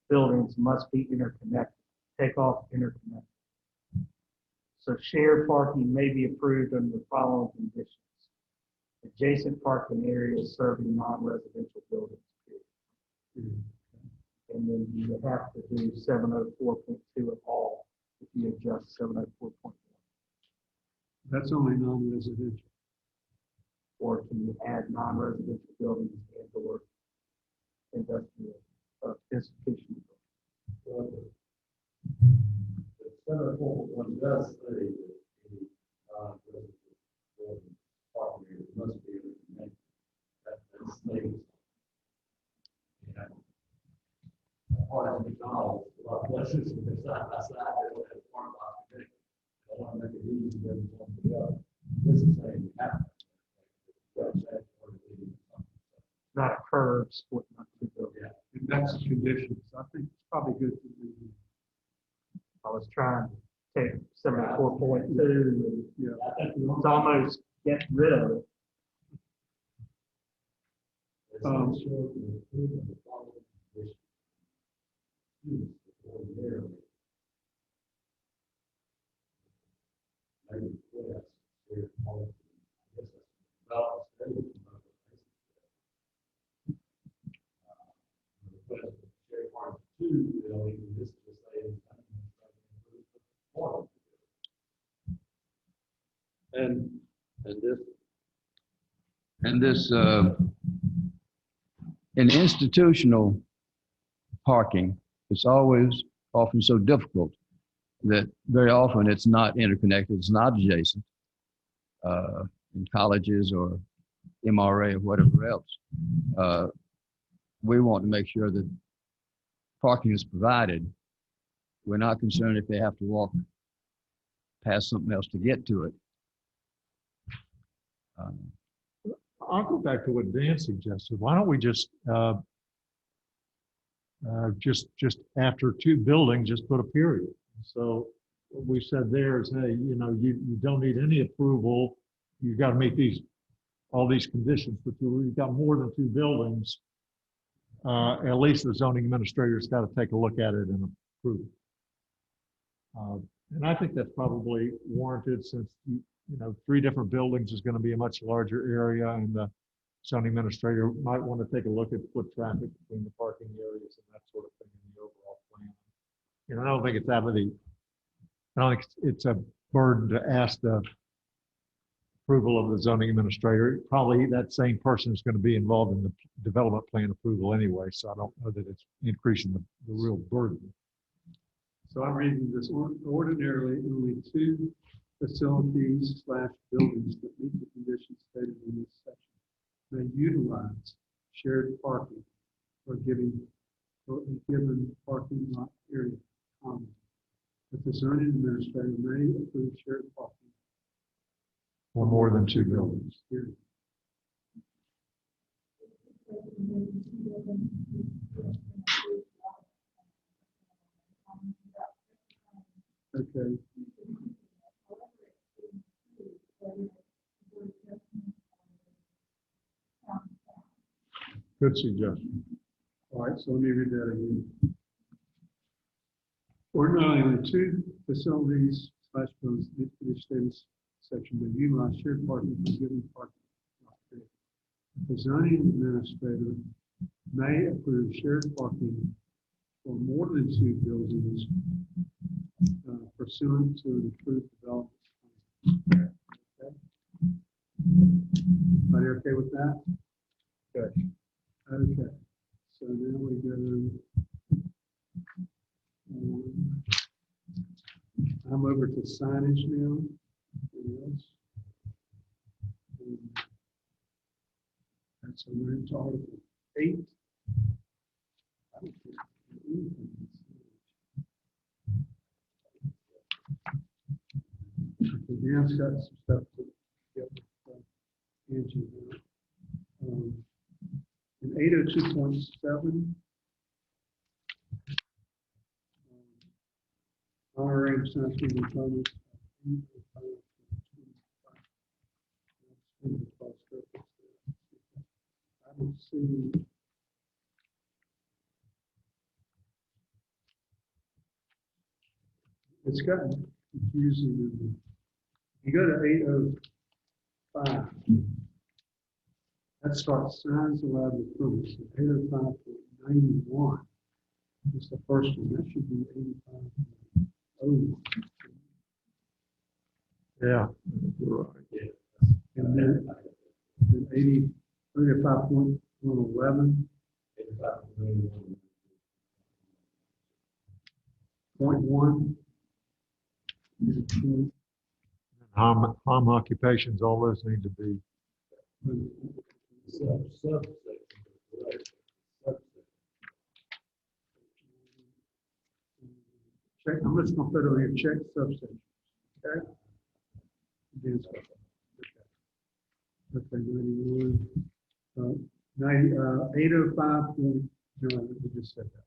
buildings must be interconnected. Take off interconnected. So shared parking may be approved under the following conditions. Adjacent parking areas serving non-residential buildings, period. And then you have to do 704.2 at all if you adjust 704.1. that's only non-residential. Or can you add non-residential buildings and or industrial institutional? The 741 does say that any non-residential building parking area must be interconnected. That's stated. Part of McDonald's, a lot of places, they're side by side, they don't have one box connected. They want to make it easy for them to come together. This is saying you have to. Not a curve split up two buildings. And that's the conditions. I think it's probably good to do. I was trying to take 74.2 and Yeah. it's almost get rid of it. And this, in institutional parking, it's always often so difficult that very often it's not interconnected, it's not adjacent, in colleges or MRA or whatever else. We want to make sure that parking is provided. We're not concerned if they have to walk past something else to get to it. I'll go back to what Dan suggested. Why don't we just after two buildings, just put a period. So what we said there is, hey, you don't need any approval. You've got to meet all these conditions, but you've got more than two buildings. At least the zoning administrator's got to take a look at it and approve it. And I think that's probably warranted since three different buildings is going to be a much larger area, and the zoning administrator might want to take a look at foot traffic between the parking areas and that sort of thing in the overall plan. I don't think it's I don't think it's a burden to ask the approval of the zoning administrator. Probably that same person is going to be involved in the development plan approval anyway, so I don't know that it's increasing the real burden. So I'm reading this, ordinarily, only 2 facilities/buildings that meet the conditions stated in this section may utilize shared parking for a given parking lot area, but the zoning administrator may approve shared parking For more than 2 buildings. period. Okay, Good suggestion. all right, so let me read that again. Ordinarily, only 2 facilities/buildings meet the stated section may utilize shared parking for a given parking lot area. The zoning administrator may approve shared parking for more than 2 buildings pursuant to an approved development plan. Okay? Everybody okay with that? Good. Okay, so now we go, I'm over to signage now. Yes. And so we're into Article 8. I don't think anything is signage. Okay, Dan's got some stuff to get with Angie now. In 802.7, honorary signs being requirements. I don't see. It's gotten confusing. You go to 805. That starts signs allowed in premises. 805.91 is the first one. That should be 85.01. Yeah, you're right. And then 85.111. 0.1. Home occupations, all those need to be, Check, I'm just gonna put over here, check subsection, okay? Against, okay, 91, 805. No, we just said that.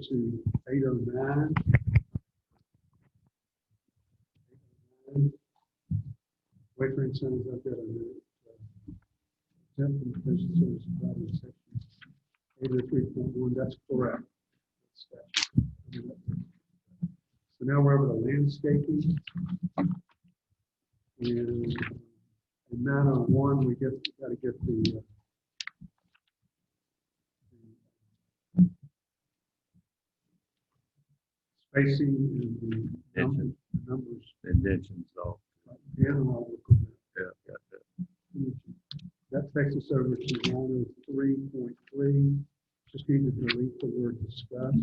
To 809. Wayfaring centers, I've got a minute. Temple Christian Service Providing Section 803.1, that's correct. So now we're over to landscaping. And in 901, we got to get the spacing and the numbers. Indentions, all. Yeah, and all of them. Yeah, got that. That takes us over to 903.3. Just need to delete the word discuss.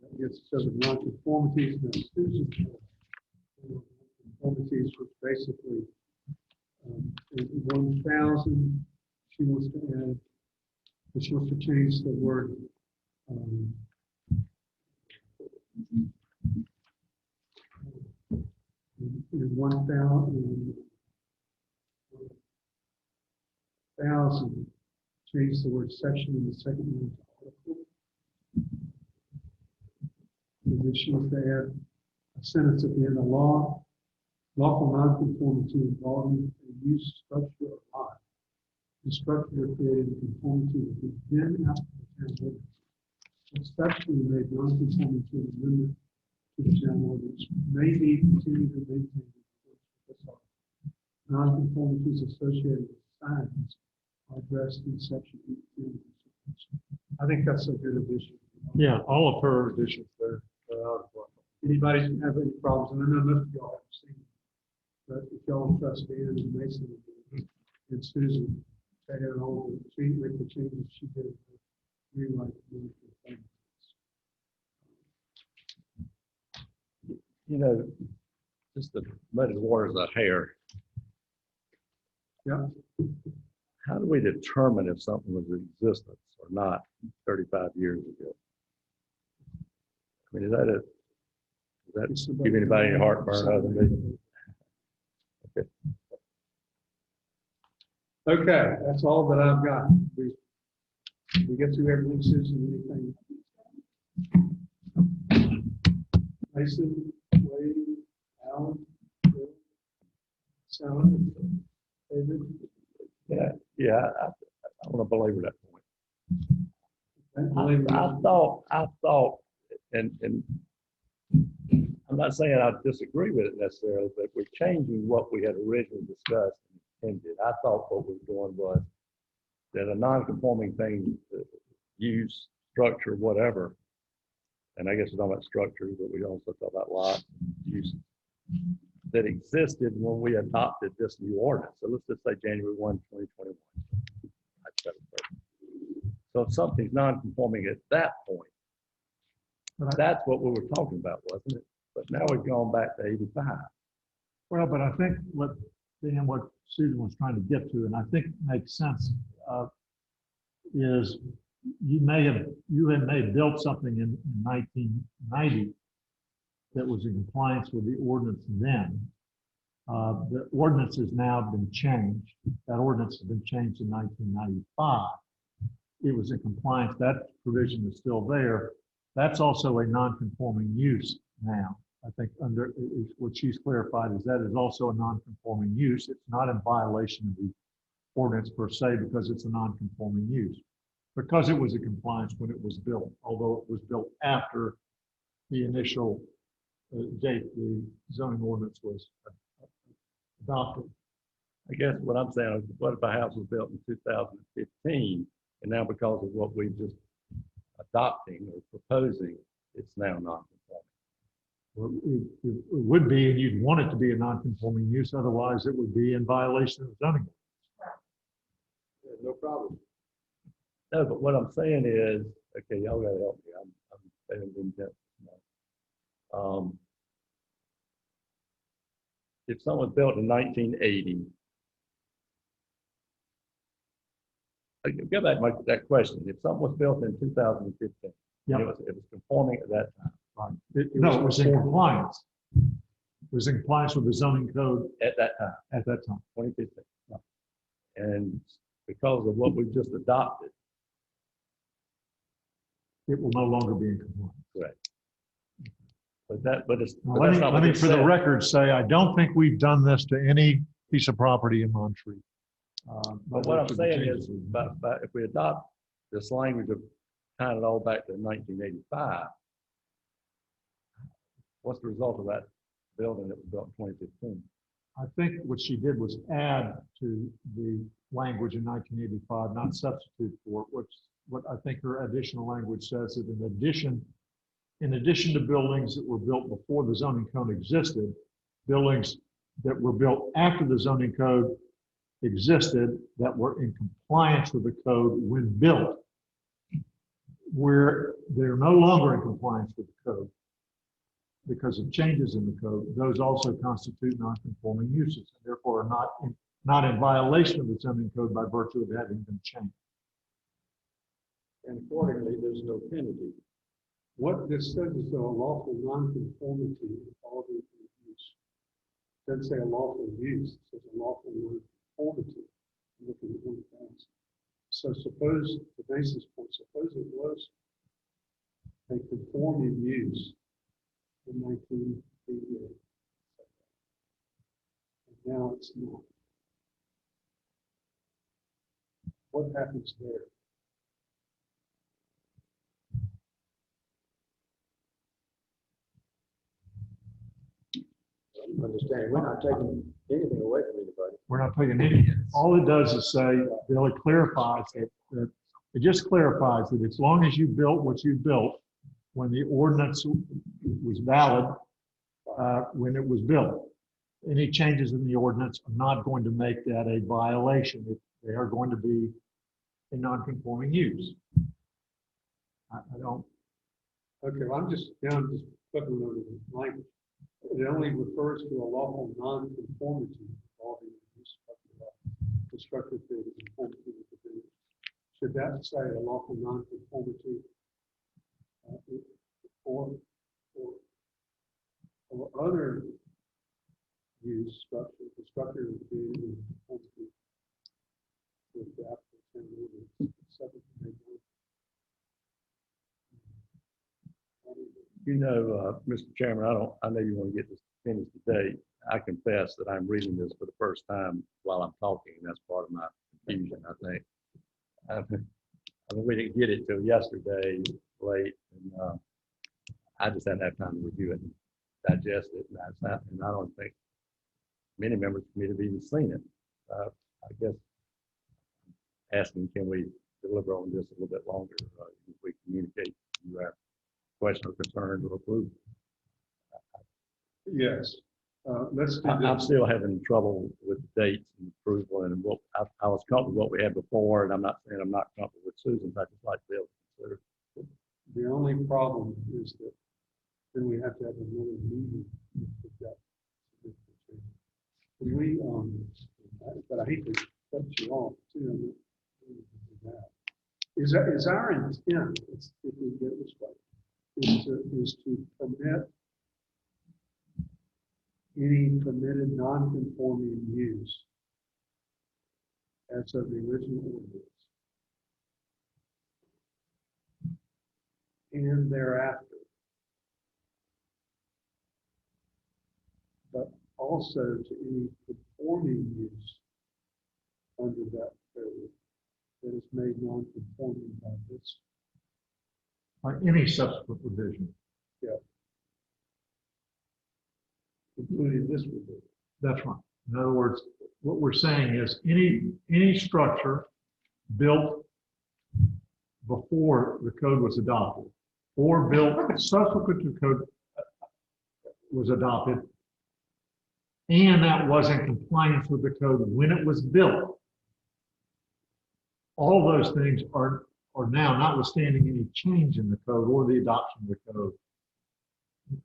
That gets us over to nonconformities. Now, Susan, conformities was basically in 1,000. She wants to add, she wants to change the word in 1,000, change the word section in the second line to article. And then she wants to add a sentence at the end of law, lawful nonconformity involving a use, structure, or lot. The structure created in conformity within the town ordinance. Exception made non-conforming to the limit to the town ordinance may be continued or maintained in accordance with this article. Non-conformities associated with signs are addressed in section 18. I think that's a good addition. yeah, all of her additions there. Anybody have any problems? And I know most of y'all haven't seen it, but if y'all trust Dan and Mason and Susan, and all the change, make the changes she did. Rewrite the thing. You know, just to muddy the waters of hair. Yeah. How do we determine if something was in existence or not 35 years ago? I mean, does that give anybody any heartburn other than me? Okay, that's all that I've got. We get through everything, Susan, anything? Mason, Wade, Alan, Bill, Sally, David? Yeah, I want to belabor that point. Believe me. I thought, and I'm not saying I disagree with it necessarily, but we're changing what we had originally discussed and intended. I thought what we were doing was that a non-conforming thing, use, structure, whatever, and I guess we're talking about structures, but we also talk about lots, use, that existed when we adopted this new ordinance. So let's just say January 1, 2021. So if something's non-conforming at that point, that's what we were talking about, wasn't it? But now we've gone back to 85. Well, but I think what Susan was trying to get to, and I think makes sense, is you may have built something in 1990 that was in compliance with the ordinance then. The ordinance has now been changed. That ordinance has been changed in 1995. It was in compliance. That provision is still there. That's also a non-conforming use now. I think what she's clarified is that is also a non-conforming use. It's not in violation of the ordinance per se because it's a non-conforming use. Because it was in compliance when it was built, although it was built after the initial date the zoning ordinance was adopted. I guess what I'm saying is, what if a house was built in 2015, and now because of what we're just adopting or proposing, it's now non-conforming? Well, it would be, and you'd want it to be a non-conforming use, otherwise it would be in violation of the zoning. No problem. No, but what I'm saying is, okay, y'all gotta help me. I'm saying in depth. If someone built in 1980, go back to that question. If something was built in 2015, Yep. it was conforming at that time. Right. No, it was in compliance. It was in compliance with the zoning code At that time, at that time. 2015. And because of what we've just adopted, It will no longer be in compliance. correct. But it's. Now, but let that's me, not let what me, it for the said. record, say I don't think we've done this to any piece of property in Montreat. But what I'm after the saying changes is, we've made. but if we adopt this language of tying it all back to 1985, what's the result of that building that was built in 2015? I think what she did was add to the language in 1985, not substitute for it. What I think her additional language says that in addition to buildings that were built before the zoning code existed, buildings that were built after the zoning code existed that were in compliance with the code when built, where they're no longer in compliance with the code because of changes in the code, those also constitute non-conforming uses and therefore are not in violation of the zoning code by virtue of having been changed. And accordingly, there's no penalty. What this says is a lawful nonconformity involving use. Doesn't say a lawful use, it says a lawful nonconformity. Looking at one thing. So suppose, the basis point, suppose it was a conforming use in 1988. And now it's not. What happens there? Understand, we're not taking anything away from anybody. We're not taking any, all it does is say, Bill, it clarifies that it just clarifies that as long as you built what you built when the ordinance was valid, when it was built, any changes in the ordinance are not going to make that a violation. they are going to be a non-conforming use. I don't, Okay, well, I'm just flipping over the language. It only refers to a lawful non-conformity involving the use of the structure to the conformity with the building. Should that say a lawful non-conformity or other use structure, the structure is being in conformity with the applicant's ordinance, subject to make Mr. Chairman, I know you want to get this finished today. I confess that I'm reading this for the first time while I'm talking, and that's part of my confusion, I think. We didn't get it till yesterday late, and I just hadn't had time to review it and digest it, and I don't think many members of me have even seen it. I guess asking, can we deliver on this a little bit longer if we communicate to you our question or concerns or approval? Yes, let's do I'm this. still having trouble with dates and approval, and what I was comfortable with what we had before, and I'm not saying I'm not comfortable with Susan's. I just like to be able to consider. The only problem is that then we have to have another meeting with that. Can we, but I hate to cut you off too. Is our intent, if we get this right, is to permit any permitted non-conforming use as of the original ordinance and thereafter, but also to any conforming use under that code that is made non-conforming by this. by any subsequent revision. Including this provision. That's right. In other words, what we're saying is any structure built before the code was adopted or built subsequent to code was adopted, and that was in compliance with the code when it was built. All those things are now, notwithstanding any change in the code or the adoption of the code,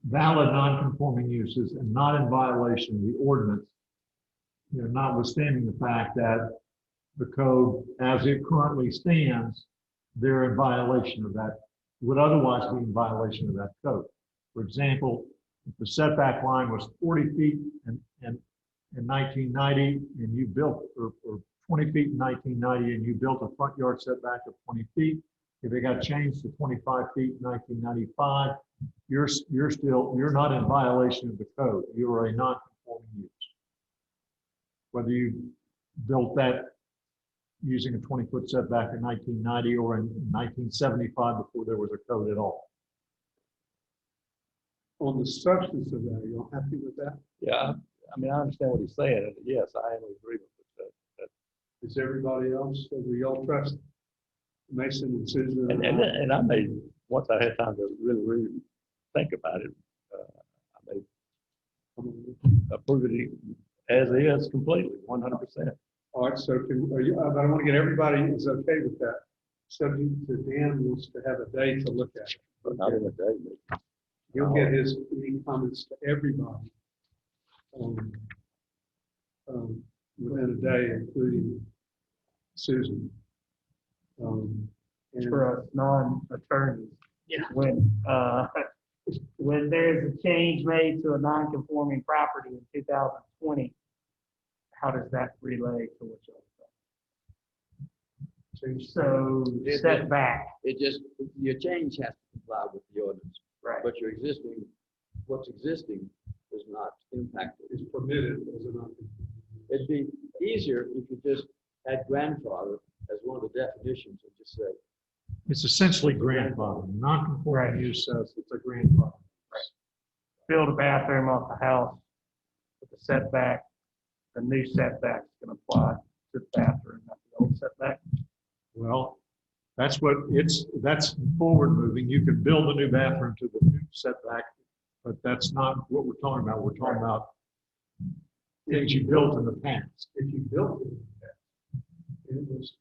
valid non-conforming uses and not in violation of the ordinance, notwithstanding the fact that the code, as it currently stands, they're in violation of that, would otherwise be in violation of that code. For example, if the setback line was 40 feet in 1990 and you built, or 20 feet in 1990 and you built a front yard setback of 20 feet, if it got changed to 25 feet in 1995, you're not in violation of the code. You are a non-conforming use. Whether you built that using a 20-foot setback in 1990 or in 1975 before there was a code at all. On the substance of that, are you happy with that? Yeah, I mean, I understand what he's saying, and yes, I am in agreement with that. Is everybody else, do we all trust Mason and Susan? And I may, once I had time to really think about it, I may approve it as is completely, 100%. All right, so but I want to get everybody is okay with that. Subject to Dan wants to have a day to look at it. But not in a day, but He'll get any comments to everybody within a day, including Susan. And For us non-attorneys. Yeah. When there's a change made to a non-conforming property in 2020, how does that relay to what you're saying? So setback, it just, your change has to comply with the ordinance, right? but what's existing is not impacted. is permitted as a non-conforming. It'd be easier if you just had grandfather as one of the definitions and just say, It's essentially grandfather. Non-conforming Right. use says it's a grandfather. Build a bathroom off the house with a setback, the new setback's gonna apply to the bathroom, not the old setback. Well, that's forward moving. You can build a new bathroom to the new setback, but that's not what we're talking about. We're talking about things you built in the past. If you built it, it was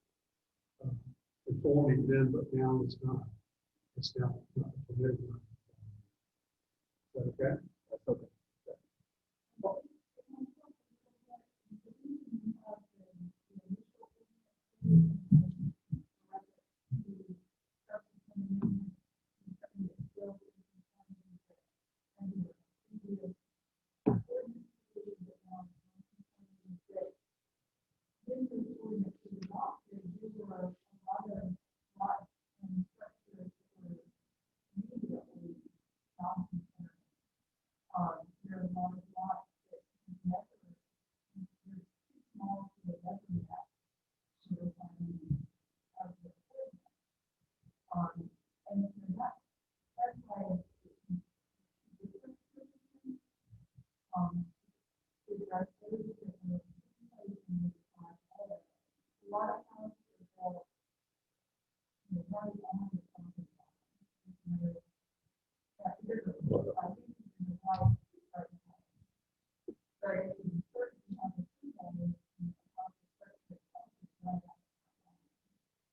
conforming then, but now it's not. It's now not permitted. Is that okay? That's okay.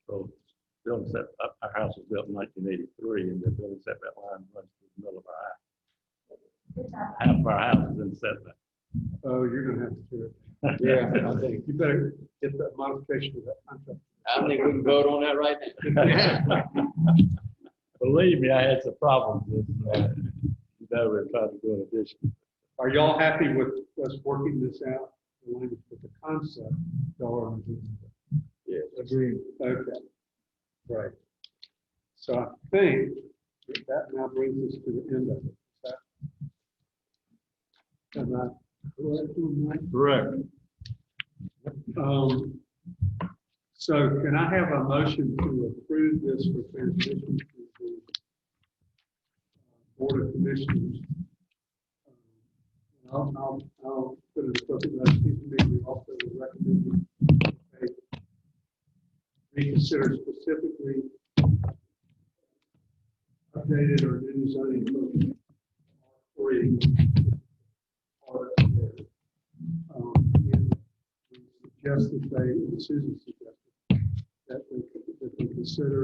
So, building set, our house was built in 1983, and the building setback line runs through the middle of our house. Half of our house is in setback. Oh, you're gonna have to do it. Yeah, I think, You better get that modification of that contract. I think we can vote on that right now. Believe me, I had some problems with, we're trying to do an addition. Are y'all happy with us working this out, the language with the concept? Y'all are. Yes. Agreed. Okay. Right. So I think that now brings us to the end of it. Is that- Am I correct on that? Correct. So can I have a motion to approve this for transmission to the Board of Commissioners? I'll put it up in that, we also recommend they reconsider specifically updated or new zoning code. And we suggest that they, and Susan suggested, that they consider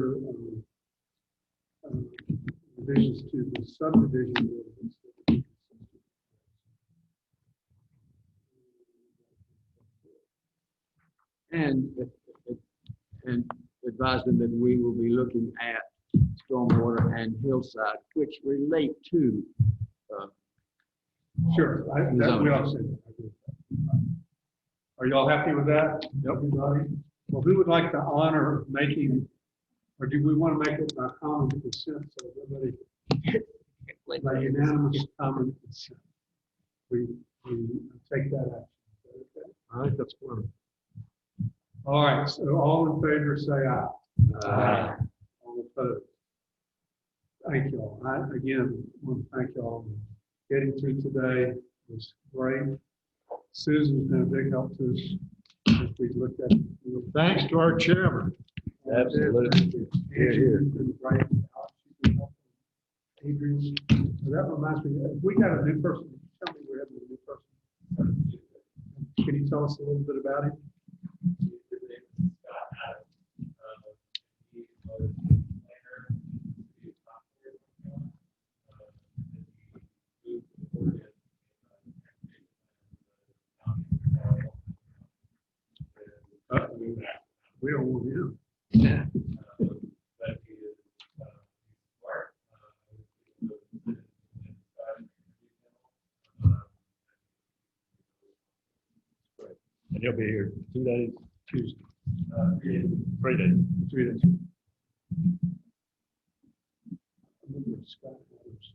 revisions to the subdivision ordinance. And advise them that we will be looking at stormwater and hillside, which relate to, Sure, we all said that. I agree with that. Are y'all happy with that? Everybody? Well, who would like to honor making, or do we want to make it by common consent, so everybody, by unanimous common consent? We take that action. Okay? I think that's one. All right, so all in favor, say aye. Aye. All opposed? Thank you all. I, again, want to thank you all. Getting through today was great. Susan's been a big help to us as we looked at. Thanks to our chairman. Absolutely. Adrian's been great. She's been helpful. Adrian, so that reminds me, if we got a new person, tell me we're having a new person. Can you tell us a little bit about him? We don't want him. Yeah. And he'll be here 2 days, Tuesday. 3 days. 3 days. I remember Scott Adams.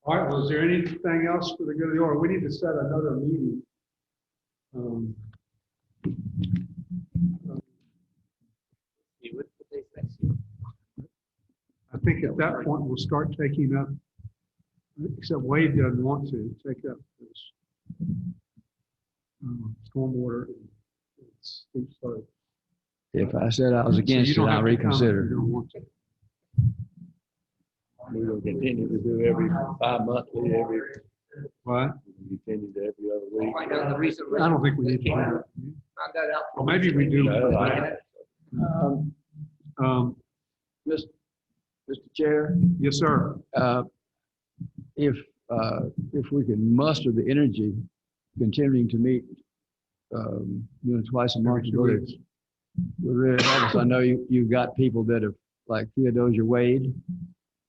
All right, well, is there anything else for the good of the order? We need to set another meeting. I think at that point, we'll start taking up, except Wade doesn't want to, take up this stormwater and steep slope. If I said I was against it, So you don't I'll have to comment if reconsider. you don't want to. We will continue to do every 5 monthly, every What? We continue to every other week. Find out the reason. I don't think we need to. do Find that. that out. Or maybe we do. No, Um, Mr. Chair, yes, sir. if we can muster the energy, continuing to meet, twice a month, Every 2 would weeks. really help us. I know you've got people that have, like Theodosia Wade,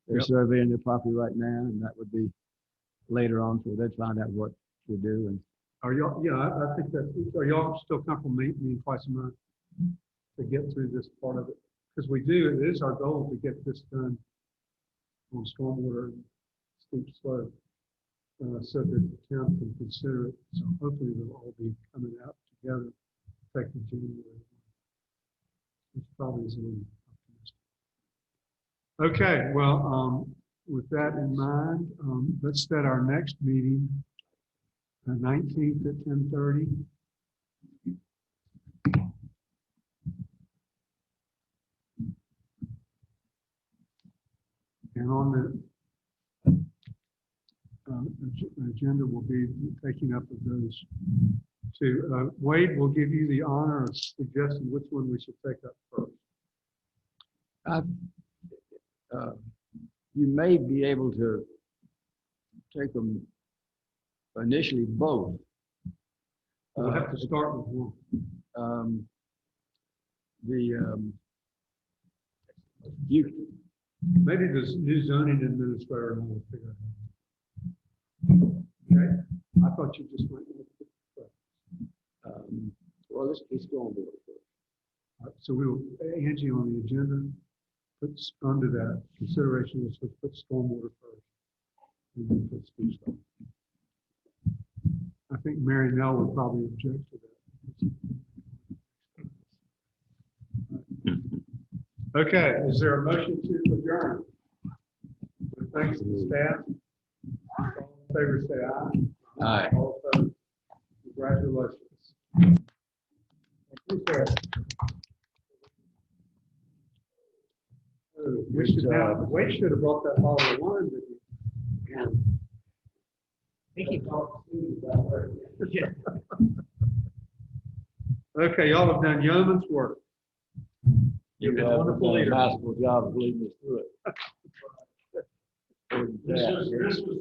they're Yep. surveying their property right now, and that would be later on, so they'd find out what to do. And Are y'all, yeah, I think that, are y'all still comfortable meeting twice a month to get through this part of it? Because it is our goal to get this done on stormwater and steep slope, so that the town can consider it. So hopefully they'll all be coming out together effective January. Which probably is a little optimistic. Okay, well, with that in mind, let's set our next meeting, 19th at 10:30. And on the agenda will be taking up of those two. Wade will give you the honor of suggesting which one we should take up first. you may be able to take them initially both. We'll have to start with one. Maybe the new zoning administrator will figure it out. Okay, I thought you just went with it. Well, let's go on board first. So we will, Angie on the agenda, puts under that consideration, let's put stormwater first. And then put steep slope. I think Mary Nell would probably object to that. Okay, is there a motion to adjourn? With thanks to the staff. All in favor, say aye. Aye. All opposed? Congratulations. Thank you, sir. We should have, Wade should have brought that bottle of wine with you. Thank you. Okay, y'all have done yeoman's work. You've been done a wonderful leader. masterful job of leading us through it. This was